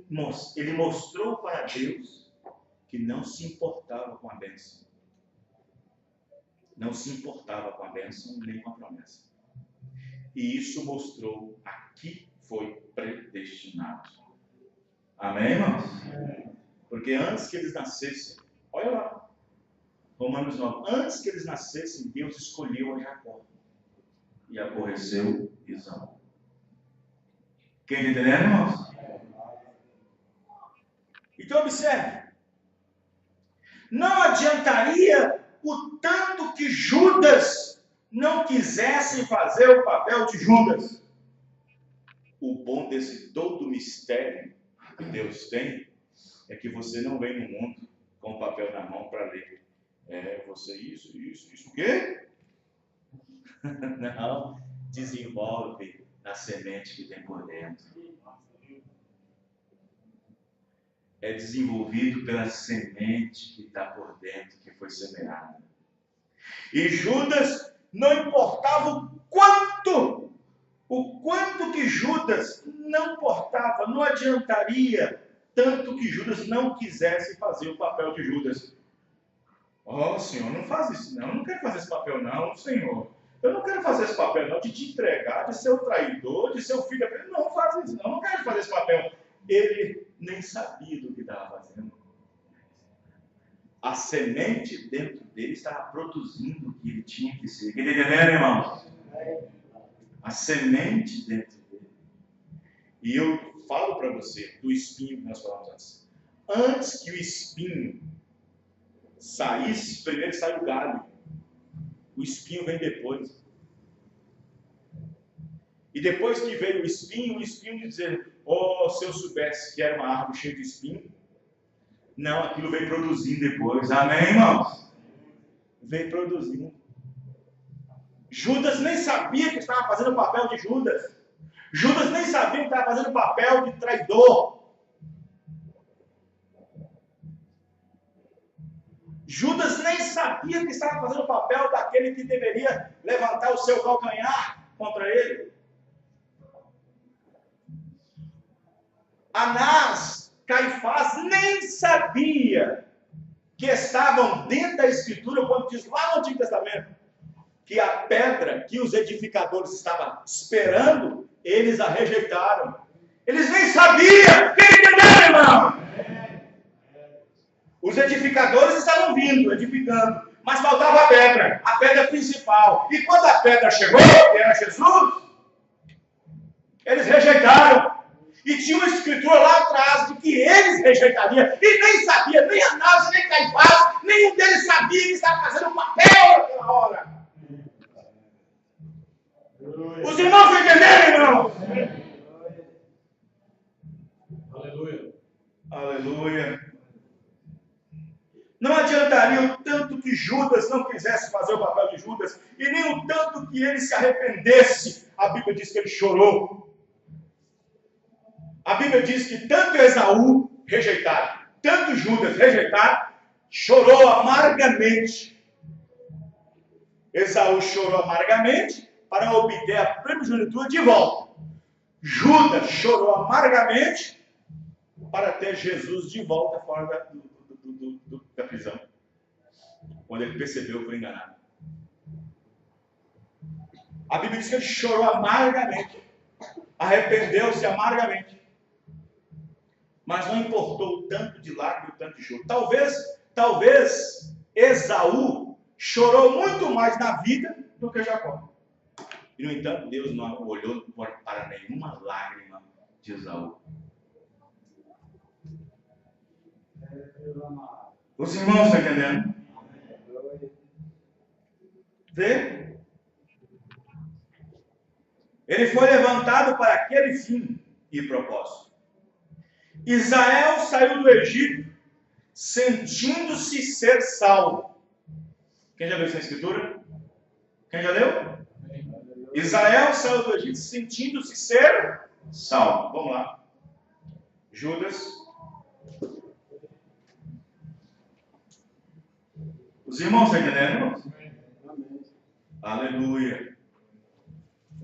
mostrou para Deus que não se importava com a bênção. Não se importava com a bênção nem com a promessa. E isso mostrou a que foi predestinado. Amém, irmãos? Porque antes que eles nascessem, olha lá, Romanos 9, antes que eles nascessem, Deus escolheu a Jacó e aborreceu Esaú. Quem está entendendo, irmãos? Então observe, não adiantaria o tanto que Judas não quisesse fazer o papel de Judas. O bom desse todo mistério que Deus tem é que você não vem no mundo com o papel na mão para ler. Você isso, o quê? Não, desenvolve a semente que tem por dentro. É desenvolvido pela semente que está por dentro, que foi semeada. E Judas, não importava o quanto que Judas não importava, não adiantaria tanto que Judas não quisesse fazer o papel de Judas. Senhor, não faz isso não, eu não quero fazer esse papel não, Senhor. Eu não quero fazer esse papel não, de te entregar, de ser o traidor, de ser o filho. Não faz isso não, eu não quero fazer esse papel. Ele nem sabia do que estava fazendo. A semente dentro dele estava produzindo o que ele tinha que ser. Quer entender, irmãos? A semente dentro dele. E eu falo para você do espinho que nós falamos antes. Antes que o espinho saísse, primeiro sai o galho. O espinho vem depois. E depois que veio o espinho dizendo: se eu soubesse que era uma árvore cheia de espinho, Não, aquilo veio produzindo depois. Amém, irmãos? Veio produzindo. Judas nem sabia que estava fazendo o papel de Judas. Judas nem sabia que estava fazendo o papel de traidor. Judas nem sabia que estava fazendo o papel daquele que deveria levantar o seu calcanhar contra ele. Anás, Caifás nem sabia que estavam dentro da Escritura, quando diz lá no Antigo Testamento, que a pedra que os edificadores estavam esperando, eles a rejeitaram. Eles nem sabiam. Quem entendeu, irmão? Os edificadores estavam vindo, edificando, mas faltava a pedra principal. E quando a pedra chegou, que era Jesus, eles rejeitaram. E tinha uma escritura lá atrás de que eles rejeitariam. E nem sabia, nem Anás, nem Caifás, nenhum deles sabia que estava fazendo um papel naquela hora. Os irmãos entenderam, irmãos? Aleluia. Aleluia. Não adiantaria o tanto que Judas não quisesse fazer o papel de Judas, e nem o tanto que ele se arrependesse. A Bíblia diz que ele chorou. A Bíblia diz que tanto Esaú rejeitaram, tanto Judas rejeitaram, chorou amargamente. Esaú chorou amargamente para obter a primogenitura de volta. Judas chorou amargamente para ter Jesus de volta fora da prisão, quando ele percebeu que foi enganado. A Bíblia diz que ele chorou amargamente, arrependeu-se amargamente, mas não importou o tanto de lágrima e o tanto de choro. Talvez Esaú chorou muito mais na vida do que Jacó. E, no entanto, Deus não olhou para nenhuma lágrima de Esaú. Os irmãos estão entendendo? Vê? Ele foi levantado para aquele fim e propósito. Israel saiu do Egito sentindo-se ser salvo. Quem já leu essa escritura? Quem já leu? Israel saiu do Egito sentindo-se ser salvo. Vamos lá. Judas. Os irmãos estão entendendo, irmãos? Aleluia.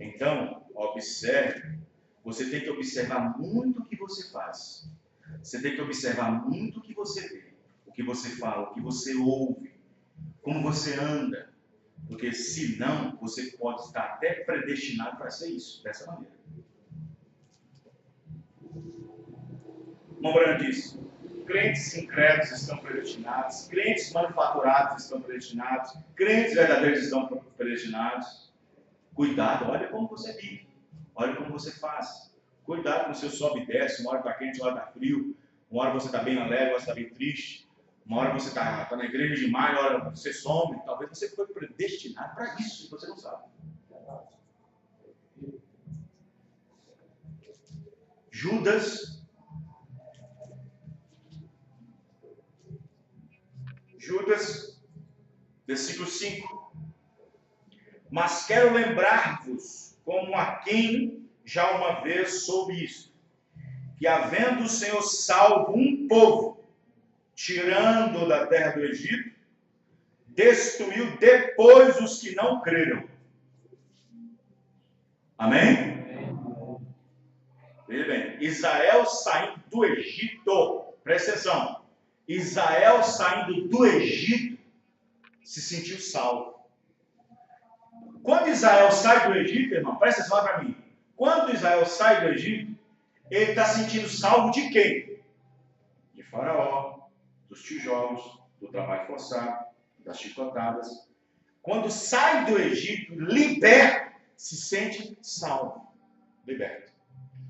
Então, observe. Você tem que observar muito o que você faz. Você tem que observar muito o que você vê, o que você fala, o que você ouve, como você anda. Porque senão você pode estar até predestinado para ser isso, dessa maneira. Mobrano diz: crentes incrédulos estão predestinados, crentes manufaturados estão predestinados, crentes verdadeiros estão predestinados. Cuidado, olha como você vive, olha como você faz. Cuidado com o seu sobe e desce, uma hora está quente, uma hora está frio, uma hora você está bem alegre, uma hora você está bem triste, uma hora você está na igreja demais, uma hora você some. Talvez você foi predestinado para isso, e você não sabe. Judas, versículo 5. Mas quero lembrar-vos, como a quem já uma vez soube isto, que havendo o Senhor salvo um povo, tirando da terra do Egito, destruiu depois os que não creram. Amém? Veja bem, Israel saindo do Egito, presta atenção, Israel saindo do Egito, se sentiu salvo. Quando Israel sai do Egito, irmão, presta atenção para mim. Quando Israel sai do Egito, ele está sentindo salvo de quem? De Faraó, dos tijolos, do trabalho forçado, das chicotadas. Quando sai do Egito, liberto, se sente salvo, liberto.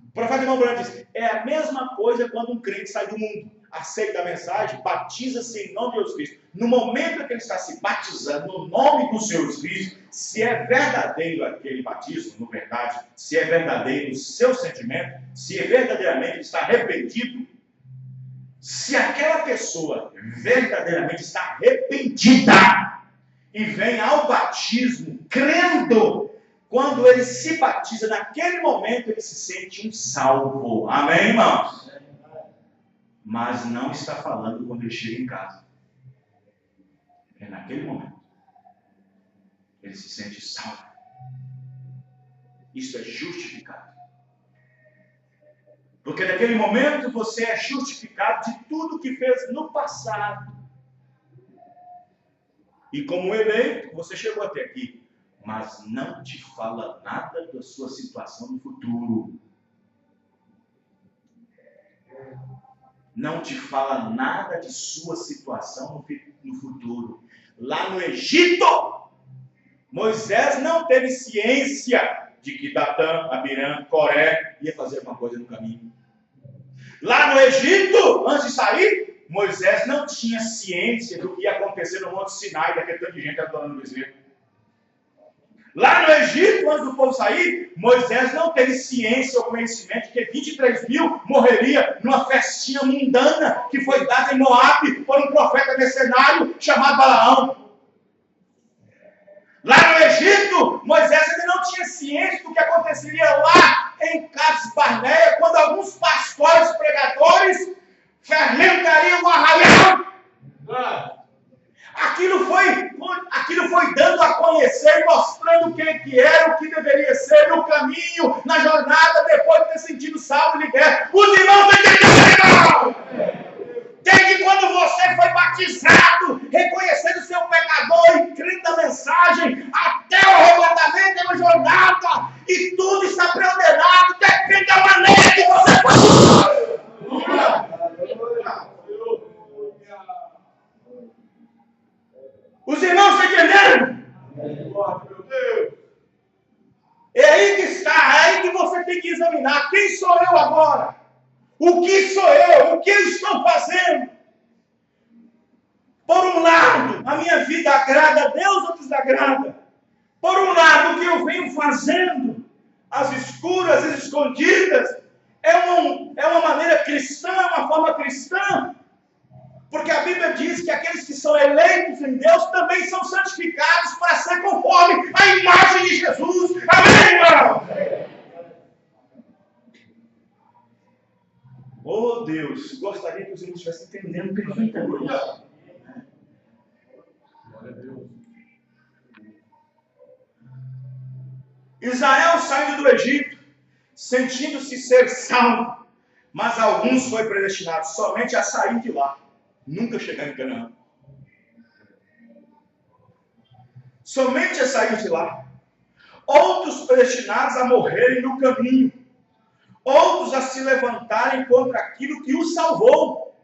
O profeta irmão Branco diz: é a mesma coisa quando um crente sai do mundo, aceita a mensagem, batiza-se em nome de Jesus Cristo. No momento em que ele está se batizando no nome do Senhor Jesus Cristo, se é verdadeiro aquele batismo, no verdade, se é verdadeiro o seu sentimento, se é verdadeiramente ele está arrependido, Se aquela pessoa verdadeiramente está arrependida e vem ao batismo crendo, quando ele se batiza, naquele momento ele se sente um salvo. Amém, irmãos? Mas não está falando quando ele chega em casa. É naquele momento. Ele se sente salvo. Isso é justificado. Porque naquele momento você é justificado de tudo que fez no passado. E como eleito, você chegou até aqui. Mas não te fala nada da sua situação no futuro. Não te fala nada de sua situação no futuro. Lá no Egito, Moisés não teve ciência de que Datã, Abiram, Coré ia fazer alguma coisa no caminho. Lá no Egito, antes de sair, Moisés não tinha ciência do que ia acontecer no Monte Sinai, daquele tanto de gente adorando o bezerro. Lá no Egito, antes do povo sair, Moisés não teve ciência ou conhecimento de que 23 mil morreria numa festinha mundana que foi dada em Moabe por um profeta mercenário chamado Balaão. Lá no Egito, Moisés ainda não tinha ciência do que aconteceria lá em Cades Barneia, quando alguns pastores pregadores fermentariam o arraial. Aquilo foi dando a conhecer, mostrando quem que era, o que deveria ser no caminho, na jornada, depois de ter sentido salvo e liberto. Os irmãos entenderam! Desde quando você foi batizado, reconhecendo o seu pecador e crendo na mensagem, até o arrebatamento é uma jornada, e tudo está preordenado, depende da maneira que você foi. Os irmãos estão entendendo? É aí que está, é aí que você tem que examinar. Quem sou eu agora? O que sou eu? O que eu estou fazendo? Por um lado, a minha vida agrada a Deus ou desagrada? Por um lado, o que eu venho fazendo, as escuras, as escondidas, é uma maneira cristã, é uma forma cristã. Porque a Bíblia diz que aqueles que são eleitos em Deus também são santificados para ser conforme a imagem de Jesus. Amém, irmão? Oh, Deus, gostaria que os irmãos estivessem entendendo perfeitamente. Glória a Deus. Israel saindo do Egito, sentindo-se ser salvo, mas alguns foi predestinado somente a sair de lá. Nunca chegar em Canaã. Somente a sair de lá. Outros predestinados a morrerem no caminho. Outros a se levantarem contra aquilo que os salvou.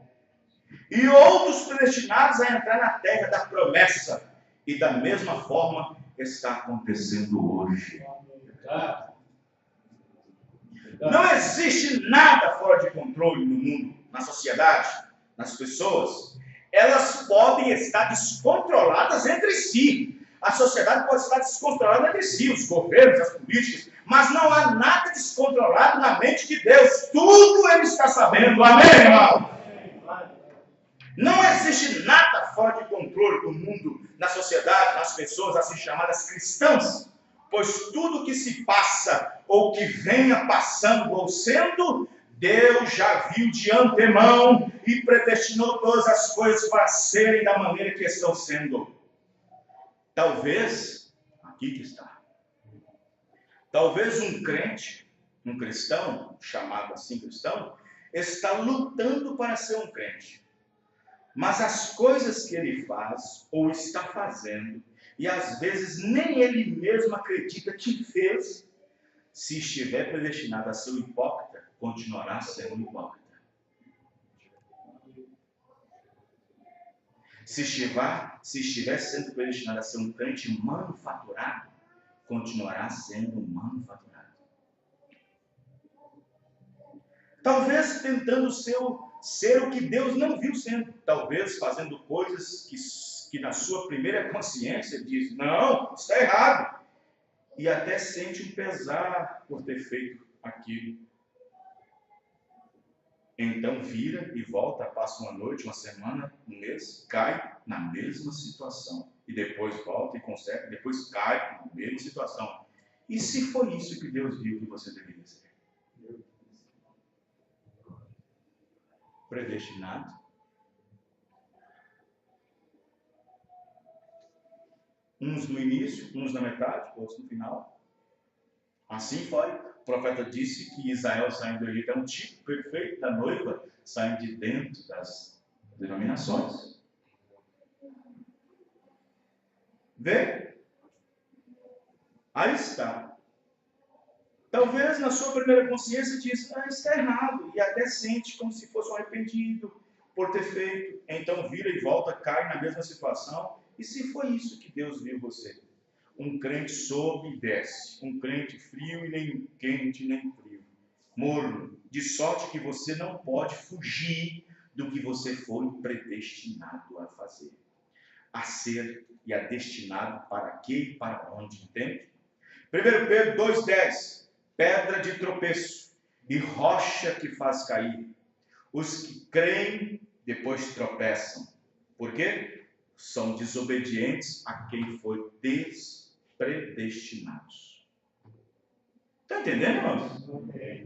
E outros predestinados a entrar na terra da promessa. E da mesma forma está acontecendo hoje. Não existe nada fora de controle no mundo, na sociedade. Nas pessoas, elas podem estar descontroladas entre si. A sociedade pode estar descontrolada entre si, os governos, as políticas, mas não há nada descontrolado na mente de Deus. Tudo Ele está sabendo. Amém, irmão? Não existe nada fora de controle do mundo, na sociedade, nas pessoas assim chamadas cristãs, pois tudo que se passa ou que venha passando ou sendo, Deus já viu de antemão e predestinou todas as coisas para serem da maneira que estão sendo. Talvez, aqui que está, talvez um crente, um cristão, chamado assim cristão, está lutando para ser um crente. Mas as coisas que ele faz ou está fazendo, e às vezes nem ele mesmo acredita que fez, se estiver predestinado a ser um hipócrita, continuará sendo um hipócrita. Se estiver sendo predestinado a ser um crente manufaturado, continuará sendo um manufaturado. Talvez tentando ser o que Deus não viu sendo. Talvez fazendo coisas que na sua primeira consciência diz, não, está errado. E até sente um pesar por ter feito aquilo. Então vira e volta, passa uma noite, uma semana, um mês, cai na mesma situação. E depois volta e conserta, depois cai na mesma situação. E se foi isso que Deus viu que você deveria ser? Predestinado. Uns no início, uns na metade, outros no final. Assim foi. O profeta disse que Israel saindo do Egito é um tipo perfeito da noiva saindo de dentro das denominações. Vê? Aí está. Talvez na sua primeira consciência diz, está errado, e até sente como se fosse um arrependido por ter feito. Então vira e volta, cai na mesma situação. E se foi isso que Deus viu você? Um crente sobe e desce, um crente frio e nem quente nem frio, morno, de sorte que você não pode fugir do que você foi predestinado a fazer, a ser e a destinado para quê e para onde, entende? 1 Pedro 2,10, pedra de tropeço e rocha que faz cair. Os que creem depois tropeçam. Por quê? São desobedientes a quem foi predestinados. Está entendendo, irmãos?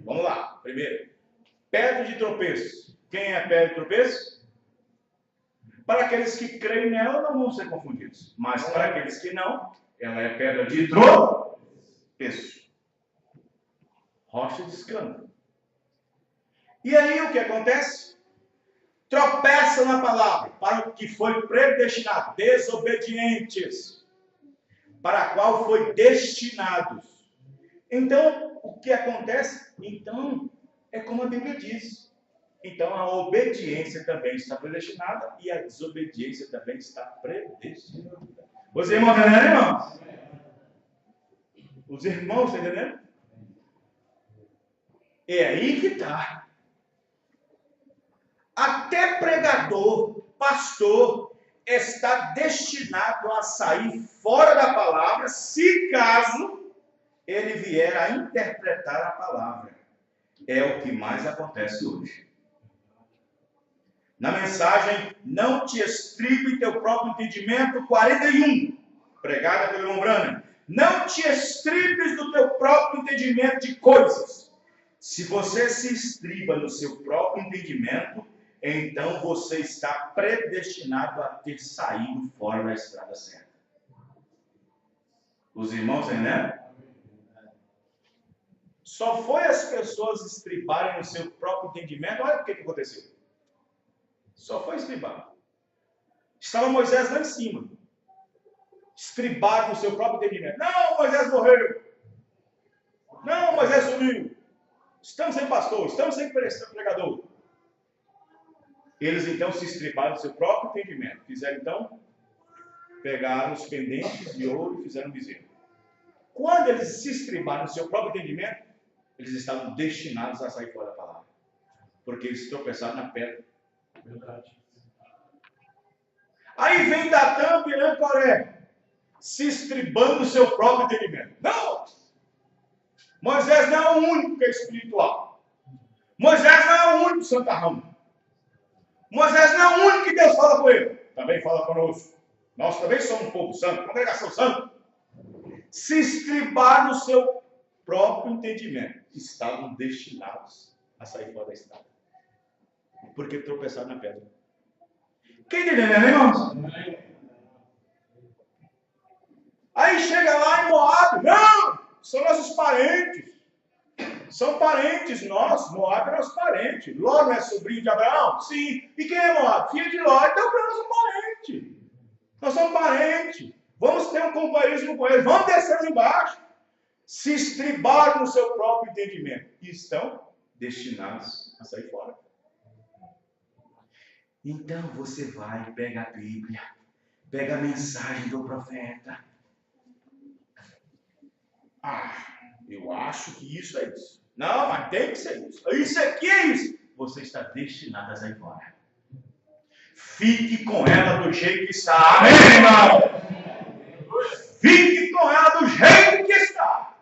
Vamos lá. Primeiro, pedra de tropeço. Quem é a pedra de tropeço? Para aqueles que creem nela, não vão ser confundidos. Mas para aqueles que não, ela é pedra de tropeço. Rocha de escândalo. E aí o que acontece? Tropeçam na palavra, para o que foi predestinado, desobedientes, para a qual foi destinados. Então, o que acontece? Então, é como a Bíblia diz. Então, a obediência também está predestinada e a desobediência também está predestinada. Os irmãos estão entendendo, irmãos? Os irmãos estão entendendo? É aí que está. Até pregador, pastor, está destinado a sair fora da palavra, se caso ele vier a interpretar a palavra. É o que mais acontece hoje. Na mensagem, não te estribe em teu próprio entendimento, 41, pregada pelo irmão Branham. Não te estribes do teu próprio entendimento de coisas. Se você se estriba no seu próprio entendimento, então você está predestinado a ter saído fora da estrada certa. Os irmãos entendem? Só foi as pessoas estribarem no seu próprio entendimento. Olha o que aconteceu. Só foi estribar. Estava Moisés lá em cima. Estribado no seu próprio entendimento. Não, Moisés morreu. Não, Moisés sumiu. Estamos sem pastor, estamos sem pregador. Eles então se estribaram no seu próprio entendimento. Fizeram então, pegaram os pendentes de ouro e fizeram um bezerro. Quando eles se estribaram no seu próprio entendimento, eles estavam destinados a sair fora da palavra. Porque eles tropeçaram na pedra. Verdade. Aí vem Datã, Abiram, Coré, se estribando no seu próprio entendimento. Não! Moisés não é o único que é espiritual. Moisés não é o único santarrão. Moisés não é o único que Deus fala com ele. Também fala conosco. Nós também somos um povo santo, congregação santa. Se estribar no seu próprio entendimento. Estavam destinados a sair fora da estrada. Porque tropeçaram na pedra. Quem entendeu, né, irmãos? Aí chega lá em Moab. Não! São nossos parentes. São parentes nossos. Moab é nosso parente. Ló não é sobrinho de Abraão? Sim. E quem é Moab? Filho de Ló. Então nós somos parentes. Nós somos parentes. Vamos ter um companheirismo com eles. Vamos descer embaixo. Se estribaram no seu próprio entendimento. E estão destinados a sair fora. Então você vai, pega a Bíblia, pega a mensagem do profeta. Eu acho que isso é isso. Não, mas tem que ser isso. Isso aqui é isso. Você está destinado a sair fora. Fique com ela do jeito que está. Amém, irmão? Fique com ela do jeito que está.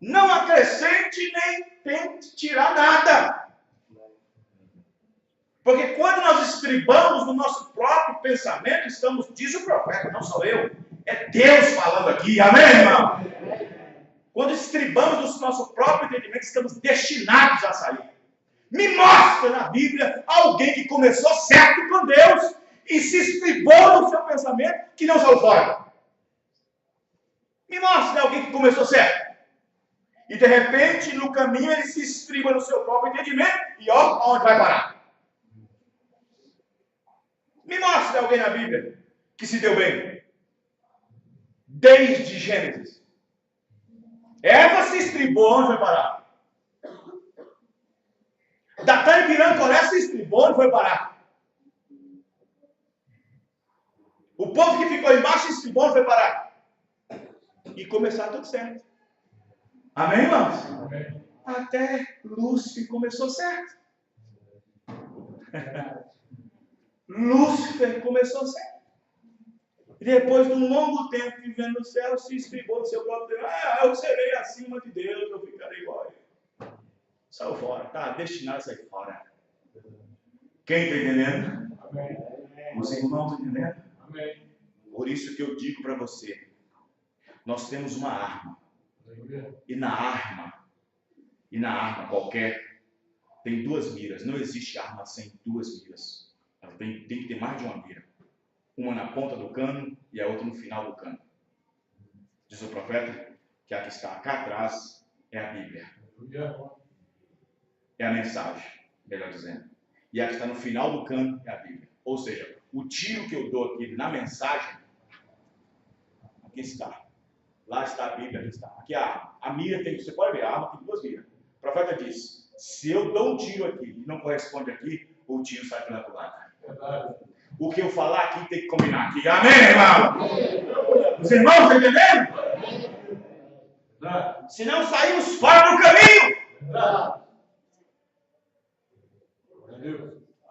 Não acrescente nem tente tirar nada. Porque quando nós estribamos no nosso próprio pensamento, estamos, diz o profeta, não sou eu, é Deus falando aqui, amém, irmão? Quando estribamos no nosso próprio entendimento, estamos destinados a sair. Me mostra na Bíblia alguém que começou certo com Deus e se estribou no seu pensamento que não saiu fora. Me mostra alguém que começou certo. E de repente, no caminho, ele se estriba no seu próprio entendimento e ó, aonde vai parar. Me mostra alguém na Bíblia que se deu bem. Desde Gênesis. Eva se estribou, onde vai parar? Datã e Abiram, Coré se estribou, onde foi parar? O povo que ficou embaixo se estribou, onde foi parar? E começar tudo certo. Amém, irmãos? Amém. Até Lúcifer começou certo. Lúcifer começou certo. E depois de um longo tempo vivendo no céu, se estribou do seu próprio Deus. Eu serei acima de Deus, eu ficarei igual a ele. Saiu fora, está destinado a sair fora. Quem está entendendo? Amém. Os irmãos estão entendendo? Amém. Por isso que eu digo para você, nós temos uma arma. E na arma qualquer, tem duas miras. Não existe arma sem duas miras. Ela tem que ter mais de uma mira. Uma na ponta do cano e a outra no final do cano. Diz o profeta que a que está cá atrás é a Bíblia. É a mensagem, melhor dizendo. E a que está no final do cano é a Bíblia. Ou seja, o tiro que eu dou aqui na mensagem, aqui está. Lá está a Bíblia, aqui está. Aqui a arma. A mira tem, você pode ver, a arma tem duas miras. O profeta diz, se eu dou um tiro aqui e não corresponde aqui, o tiro sai pela culatra. O que eu falar aqui tem que combinar aqui. Amém, irmão? Os irmãos estão entendendo? Se não saímos fora do caminho.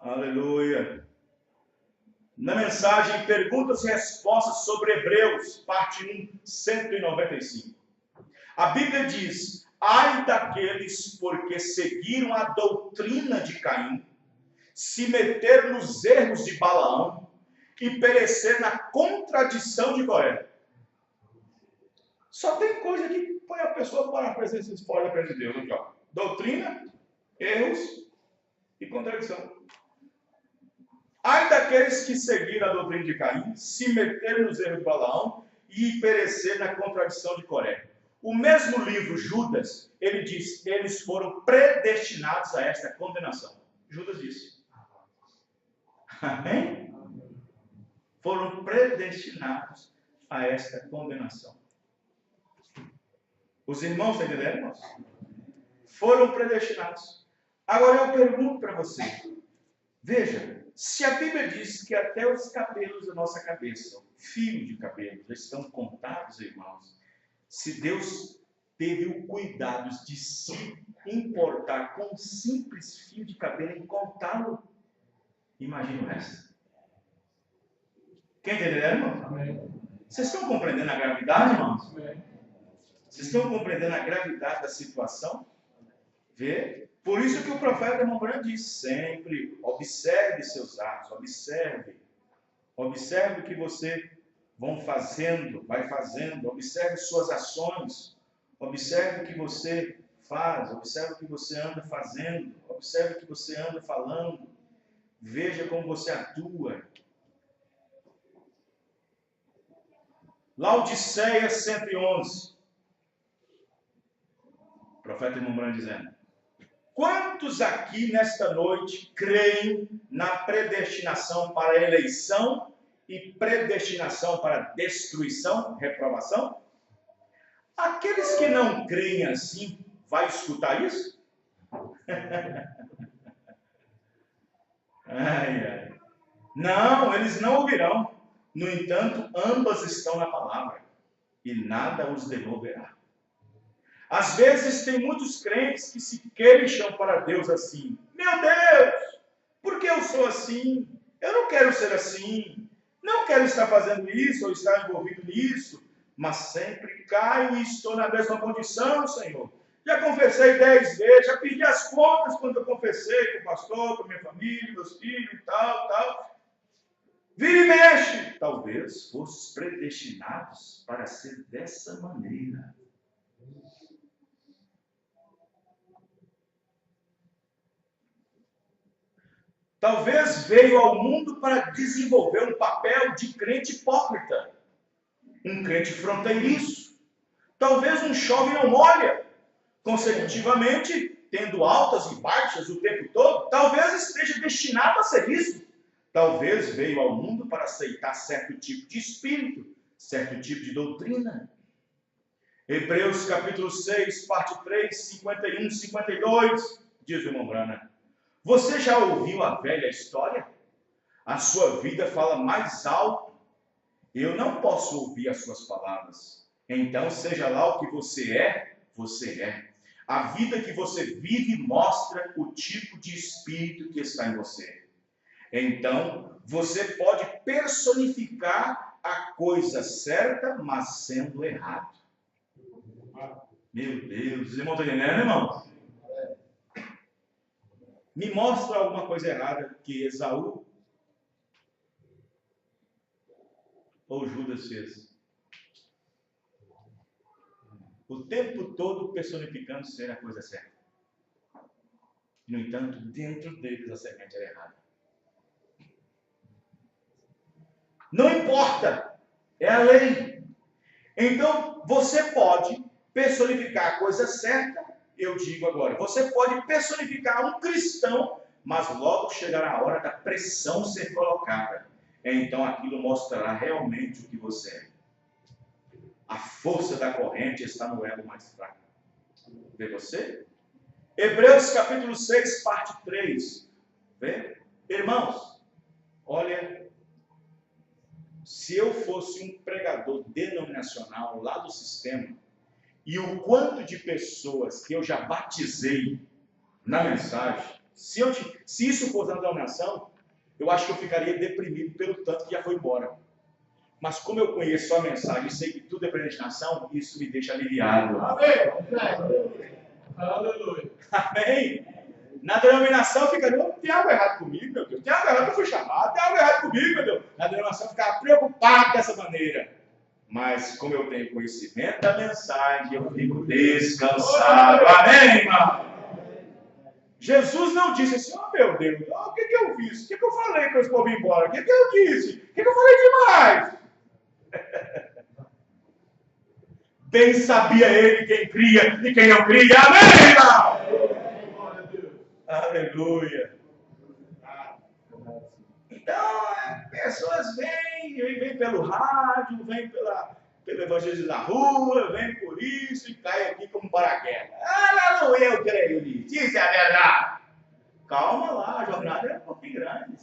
Aleluia. Na mensagem, perguntas e respostas sobre Hebreus, parte 1, 195. A Bíblia diz, ai daqueles porque seguiram a doutrina de Caim, se meter nos erros de Balaão e perecer na contradição de Coré. Só tem coisa que põe a pessoa fora da presença de Deus. Aqui, ó. Doutrina, erros e contradição. Ai daqueles que seguiram a doutrina de Caim, se meter nos erros de Balaão e perecer na contradição de Coré. O mesmo livro, Judas, ele diz, eles foram predestinados a esta condenação. Judas disse. Amém? Foram predestinados a esta condenação. Os irmãos estão entendendo, irmãos? Foram predestinados. Agora eu pergunto para você. Veja, se a Bíblia diz que até os cabelos da nossa cabeça, fio de cabelo, já estão contados, irmãos, se Deus teve o cuidado de se importar com um simples fio de cabelo em contá-lo, imagina o resto. Quem entendeu, irmão? Amém. Vocês estão compreendendo a gravidade, irmãos? Amém. Vocês estão compreendendo a gravidade da situação? Vê? Por isso que o profeta irmão Branham diz sempre, observe seus atos, observe o que você vai fazendo, observe suas ações, observe o que você faz, observe o que você anda fazendo, observe o que você anda falando, veja como você atua. Laodiceia 111, o profeta irmão Branham dizendo, quantos aqui nesta noite creem na predestinação para a eleição e predestinação para a destruição, reprovação? Aqueles que não creem assim, vai escutar isso? Não, eles não ouvirão. No entanto, ambas estão na palavra e nada os demoverá. Às vezes tem muitos crentes que se queixam para Deus assim, meu Deus, por que eu sou assim? Eu não quero ser assim, não quero estar fazendo isso ou estar envolvido nisso, mas sempre caio e estou na mesma condição, Senhor. Já confessei 10 vezes, já pedi as contas quando eu confessei com o pastor, com a minha família, meus filhos e tal. Vira e mexe. Talvez fosses predestinados para ser dessa maneira. Talvez veio ao mundo para desenvolver um papel de crente hipócrita, um crente fronteiriço. Talvez um chove não molha, consecutivamente, tendo altas e baixas o tempo todo. Talvez esteja destinado a ser isso. Talvez veio ao mundo para aceitar certo tipo de espírito, certo tipo de doutrina. Hebreus capítulo 6, parte 3, 51, 52, diz o irmão Brana. Você já ouviu a velha história? A sua vida fala mais alto. Eu não posso ouvir as suas palavras. Então, seja lá o que você é, você é. A vida que você vive mostra o tipo de espírito que está em você. Então, você pode personificar a coisa certa, mas sendo errado. Meu Deus, os irmãos estão entendendo, irmão? Me mostra alguma coisa errada que Esaú ou Judas fez. O tempo todo personificando ser a coisa certa. No entanto, dentro deles a semente era errada. Não importa, é a lei. Então, você pode personificar a coisa certa. Eu digo agora, você pode personificar um cristão, mas logo chegará a hora da pressão ser colocada. Então aquilo mostrará realmente o que você é. A força da corrente está no elo mais fraco. Vê você? Hebreus capítulo 6, parte 3. Vê? Irmãos, olha, se eu fosse um pregador denominacional lá do sistema, e o quanto de pessoas que eu já batizei na mensagem, se isso fosse na denominação, eu acho que eu ficaria deprimido pelo tanto que já foi embora. Mas como eu conheço a mensagem e sei que tudo é predestinação, isso me deixa aliviado. Amém. Aleluia. Amém? Na denominação ficaria, tem algo errado comigo, meu Deus. Tem algo errado que eu fui chamado, tem algo errado comigo, meu Deus. Na denominação ficava preocupado dessa maneira. Mas como eu tenho conhecimento da mensagem, eu fico descansado. Amém, irmão? Jesus não disse assim, oh meu Deus, o que eu fiz? O que eu falei para esse povo ir embora? O que eu disse? O que eu falei demais? Bem sabia ele quem cria e quem não cria. Amém, irmão? Aleluia. Então, pessoas vêm pelo rádio, vêm pelo evangelho da rua, vêm por isso e caem aqui como paraquedas. Aleluia, eu creio nisso. Isso é a verdade. Calma lá, a jornada é um pouquinho grande.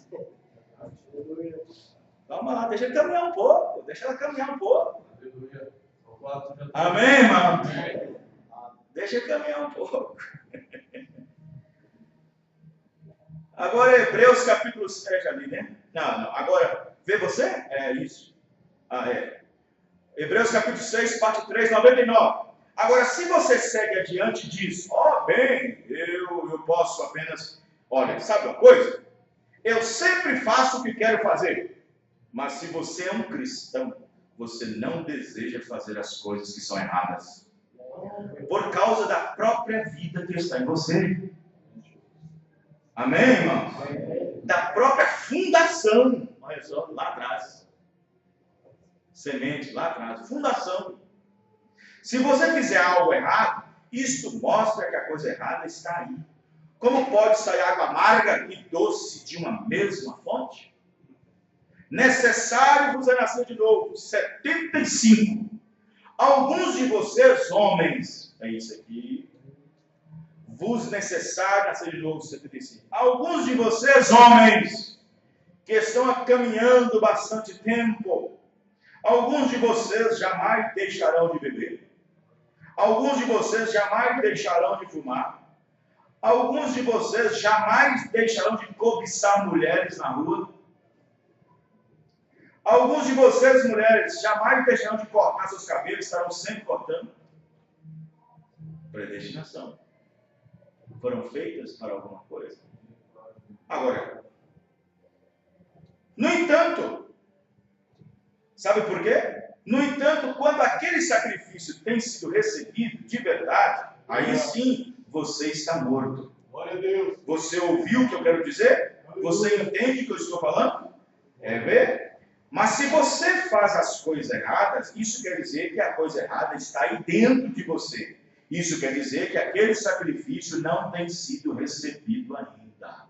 Calma lá, deixa ele caminhar um pouco. Deixa ela caminhar um pouco. Amém, irmão? Deixa ele caminhar um pouco. Agora, Hebreus capítulo 7 ali, né? Não. Agora, vê você? É isso. Hebreus capítulo 6, parte 3, 99. Agora, se você segue adiante e diz, bem, eu posso apenas... Olha, sabe uma coisa? Eu sempre faço o que quero fazer. Mas se você é um cristão, você não deseja fazer as coisas que são erradas. Por causa da própria vida que está em você. Amém, irmãos? Da própria fundação. Olha só, lá atrás. Semente, lá atrás. Fundação. Se você fizer algo errado, isto mostra que a coisa errada está aí. Como pode sair água amarga e doce de uma mesma fonte? Necessário vos é nascer de novo. 75. Alguns de vocês, homens, é isso aqui. Vos necessário nascer de novo, 75. Alguns de vocês, homens, que estão caminhando bastante tempo, alguns de vocês jamais deixarão de beber. Alguns de vocês jamais deixarão de fumar. Alguns de vocês jamais deixarão de cobiçar mulheres na rua. Alguns de vocês, mulheres, jamais deixarão de cortar seus cabelos, estarão sempre cortando. Predestinação. Foram feitas para alguma coisa. Agora, no entanto, sabe por quê? No entanto, quando aquele sacrifício tem sido recebido de verdade, aí sim você está morto. Glória a Deus. Você ouviu o que eu quero dizer? Você entende o que eu estou falando? É ver? Mas se você faz as coisas erradas, isso quer dizer que a coisa errada está aí dentro de você. Isso quer dizer que aquele sacrifício não tem sido recebido ainda.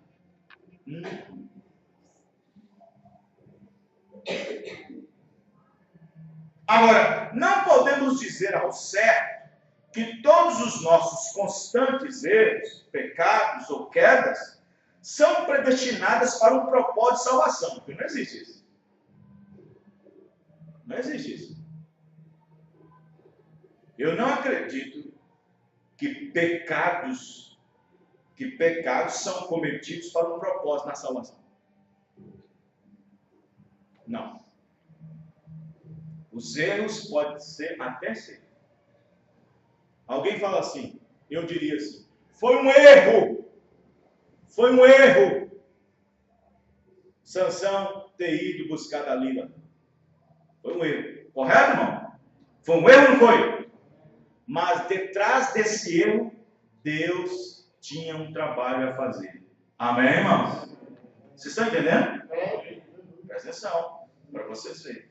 Agora, não podemos dizer ao certo que todos os nossos constantes erros, pecados ou quedas são predestinadas para um propósito de salvação, porque não existe isso. Não existe isso. Eu não acredito que pecados são cometidos para um propósito na salvação. Não. Os erros podem ser até ser. Alguém fala assim, eu diria assim, foi um erro Sansão ter ido buscar Dalila. Foi um erro. Correto, irmão? Foi um erro ou não foi? Mas detrás desse erro, Deus tinha um trabalho a fazer. Amém, irmãos? Vocês estão entendendo? Presta atenção, para vocês verem.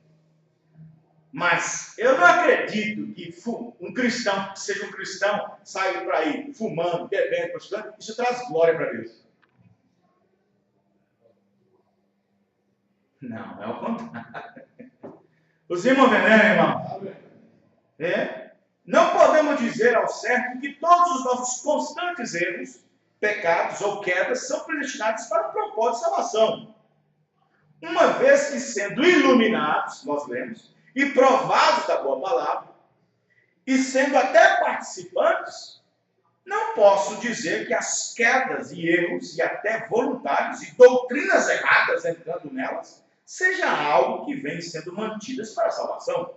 Mas eu não acredito que um cristão, que seja um cristão, saia para aí fumando, bebendo, prostituindo, isso traz glória para Deus. Não, é o contrário. Os irmãos entenderam, irmão? É? Não podemos dizer ao certo que todos os nossos constantes erros, pecados ou quedas são predestinados para o propósito de salvação. Uma vez que sendo iluminados, nós lemos, e provados da boa palavra, e sendo até participantes, não posso dizer que as quedas e erros, e até voluntários, e doutrinas erradas entrando nelas, seja algo que vem sendo mantidas para a salvação.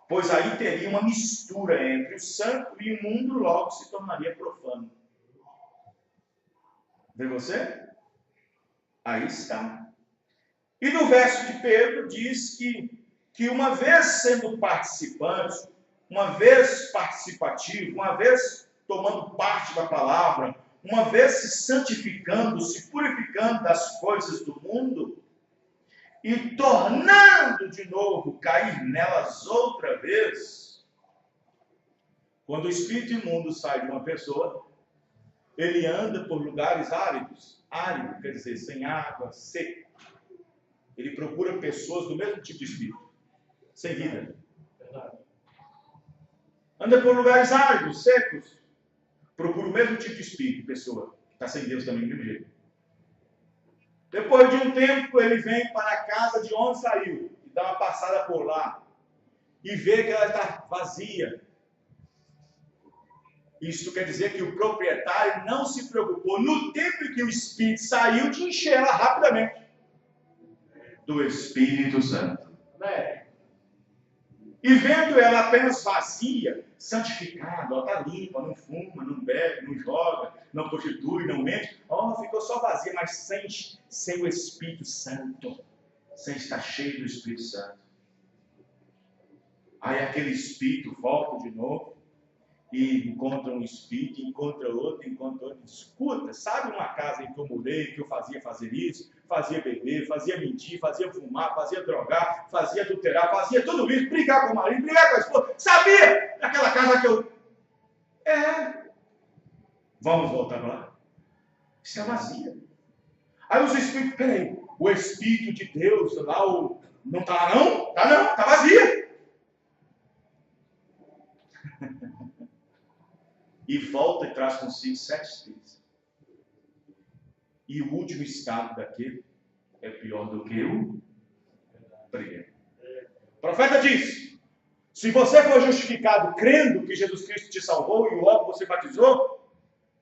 Pois aí teria uma mistura entre o santo e o mundo, logo se tornaria profano. Vê você? Aí está. E no verso de Pedro diz que uma vez sendo participante, uma vez participativo, uma vez tomando parte da palavra, uma vez se santificando, se purificando das coisas do mundo, e tornando de novo cair nelas outra vez, quando o espírito imundo sai de uma pessoa, ele anda por lugares áridos, árido quer dizer sem água, seco. Ele procura pessoas do mesmo tipo de espírito, sem vida. Anda por lugares áridos, secos, procura o mesmo tipo de espírito, pessoa que está sem Deus também do mesmo jeito. Depois de um tempo, ele vem para a casa de onde saiu, e dá uma passada por lá, e vê que ela está vazia. Isso quer dizer que o proprietário não se preocupou, no tempo em que o Espírito saiu, de encher ela rapidamente do Espírito Santo. E vendo ela apenas vazia, santificada, está limpa, não fuma, não bebe, não joga, não prostitui, não mente, ficou só vazia, mas sem o Espírito Santo, sem estar cheio do Espírito Santo. Aí aquele Espírito volta de novo, e encontra um espírito, encontra outro, escuta, sabe uma casa em que eu morei, que eu fazia fazer isso, fazia beber, fazia mentir, fazia fumar, fazia drogar, fazia adulterar, fazia tudo isso, brigar com o marido, brigar com a esposa, sabia daquela casa que eu... Vamos voltar para lá? Está vazia. Aí os espíritos, peraí, o Espírito de Deus lá, não está lá não? Está vazia. E volta e traz consigo 7 espíritos. E o último estado daquele é pior do que o primeiro. O profeta diz: se você for justificado crendo que Jesus Cristo te salvou e logo você batizou,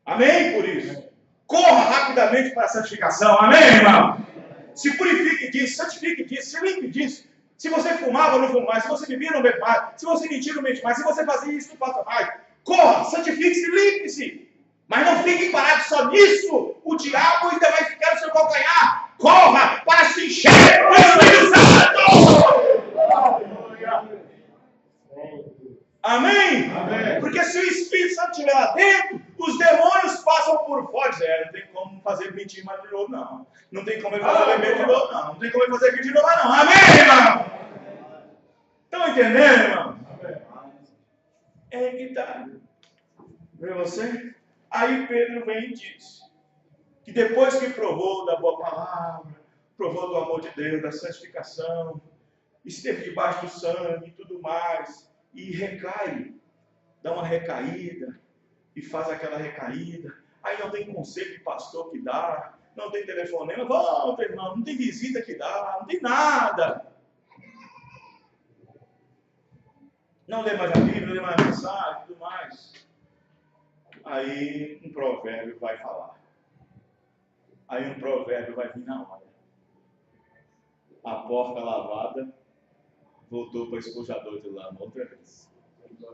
amém por isso. Corra rapidamente para a santificação, amém, irmão? Se purifique disso, santifique disso, se limpe disso. Se você fumava, não fuma mais. Se você bebia, não bebe mais. Se você mentia, não mente mais. Se você fazia isso, não faça mais. Corra, santifique-se, limpe-se. Mas não fique parado só nisso. O diabo ainda vai ficar no seu calcanhar. Corra para se encher do Espírito Santo. Amém? Amém. Porque se o Espírito Santo estiver lá dentro, os demônios passam por fora. Não tem como fazer mentir mais de novo, não. Não tem como ele fazer beber de novo, não. Não tem como ele fazer aqui de novo, não. Amém, irmão? Estão entendendo, irmão? É que tá. Vê você? Aí Pedro vem e diz que depois que provou da boa palavra, provou do amor de Deus, da santificação, esteve debaixo do sangue e tudo mais, e recai, dá uma recaída, e faz aquela recaída, aí não tem conselho de pastor que dá, não tem telefonema, volta irmão, não tem visita que dá, não tem nada. Não lê mais a Bíblia, não lê mais a mensagem, tudo mais. Aí um provérbio vai falar. Aí um provérbio vai vir na hora. A porca lavada voltou para o espojador de lama outra vez.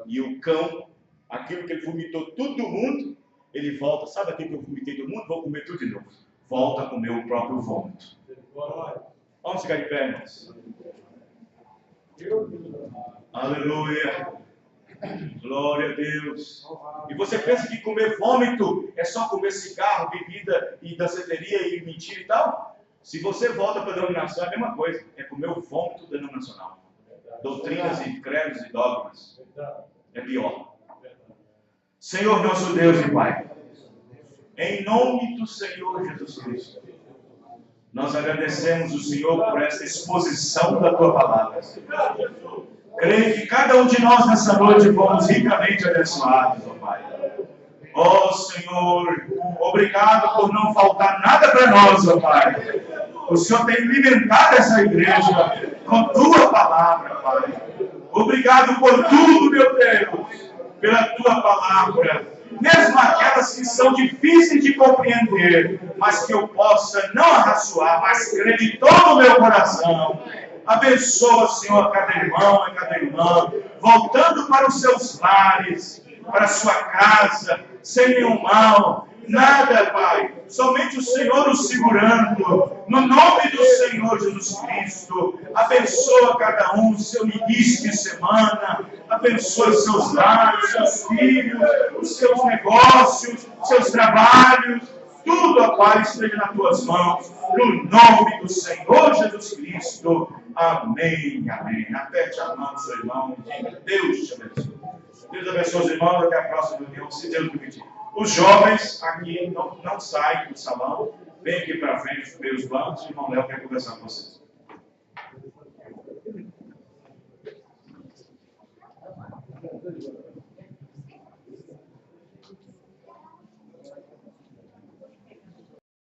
E o cão, aquilo que ele vomitou todo mundo, ele volta. Sabe aquilo que eu vomitei todo mundo? Vou comer tudo de novo. Volta a comer o próprio vômito. Vamos ficar de pé, irmãos. Aleluia. Glória a Deus. E você pensa que comer vômito é só comer cigarro, bebida e danceteria e mentira e tal? Se você volta para a denominação, é a mesma coisa. É comer o vômito denominacional. Doutrinas e credos e dogmas. É pior. Senhor nosso Deus e Pai, em nome do Senhor Jesus Cristo, nós agradecemos o Senhor por esta exposição da Tua Palavra. Creio que cada um de nós nessa noite fomos ricamente abençoados, ó Pai. Ó Senhor, obrigado por não faltar nada para nós, ó Pai. O Senhor tem alimentado essa igreja com Tua Palavra, Pai. Obrigado por tudo, meu Deus, pela Tua Palavra. Mesmo aquelas que são difíceis de compreender, mas que eu possa não arrazoar, mas crer de todo o meu coração. Abençoa, Senhor, cada irmão e cada irmã, voltando para os seus lares, para a sua casa, sem nenhum mal, nada, Pai, somente o Senhor os segurando, no nome do Senhor Jesus Cristo. Abençoa cada um, seu início de semana, abençoa os seus lares, seus filhos, os seus negócios, seus trabalhos, tudo, ó Pai, esteja nas tuas mãos, no nome do Senhor Jesus Cristo. Amém, amém. Aperte a mão do seu irmão e diga: Deus te abençoe. Deus abençoe os irmãos. Até a próxima reunião, se Deus permitir. Os jovens aqui não saem do salão. Vem aqui para frente, os primeiros bancos. O irmão Léo quer conversar com vocês.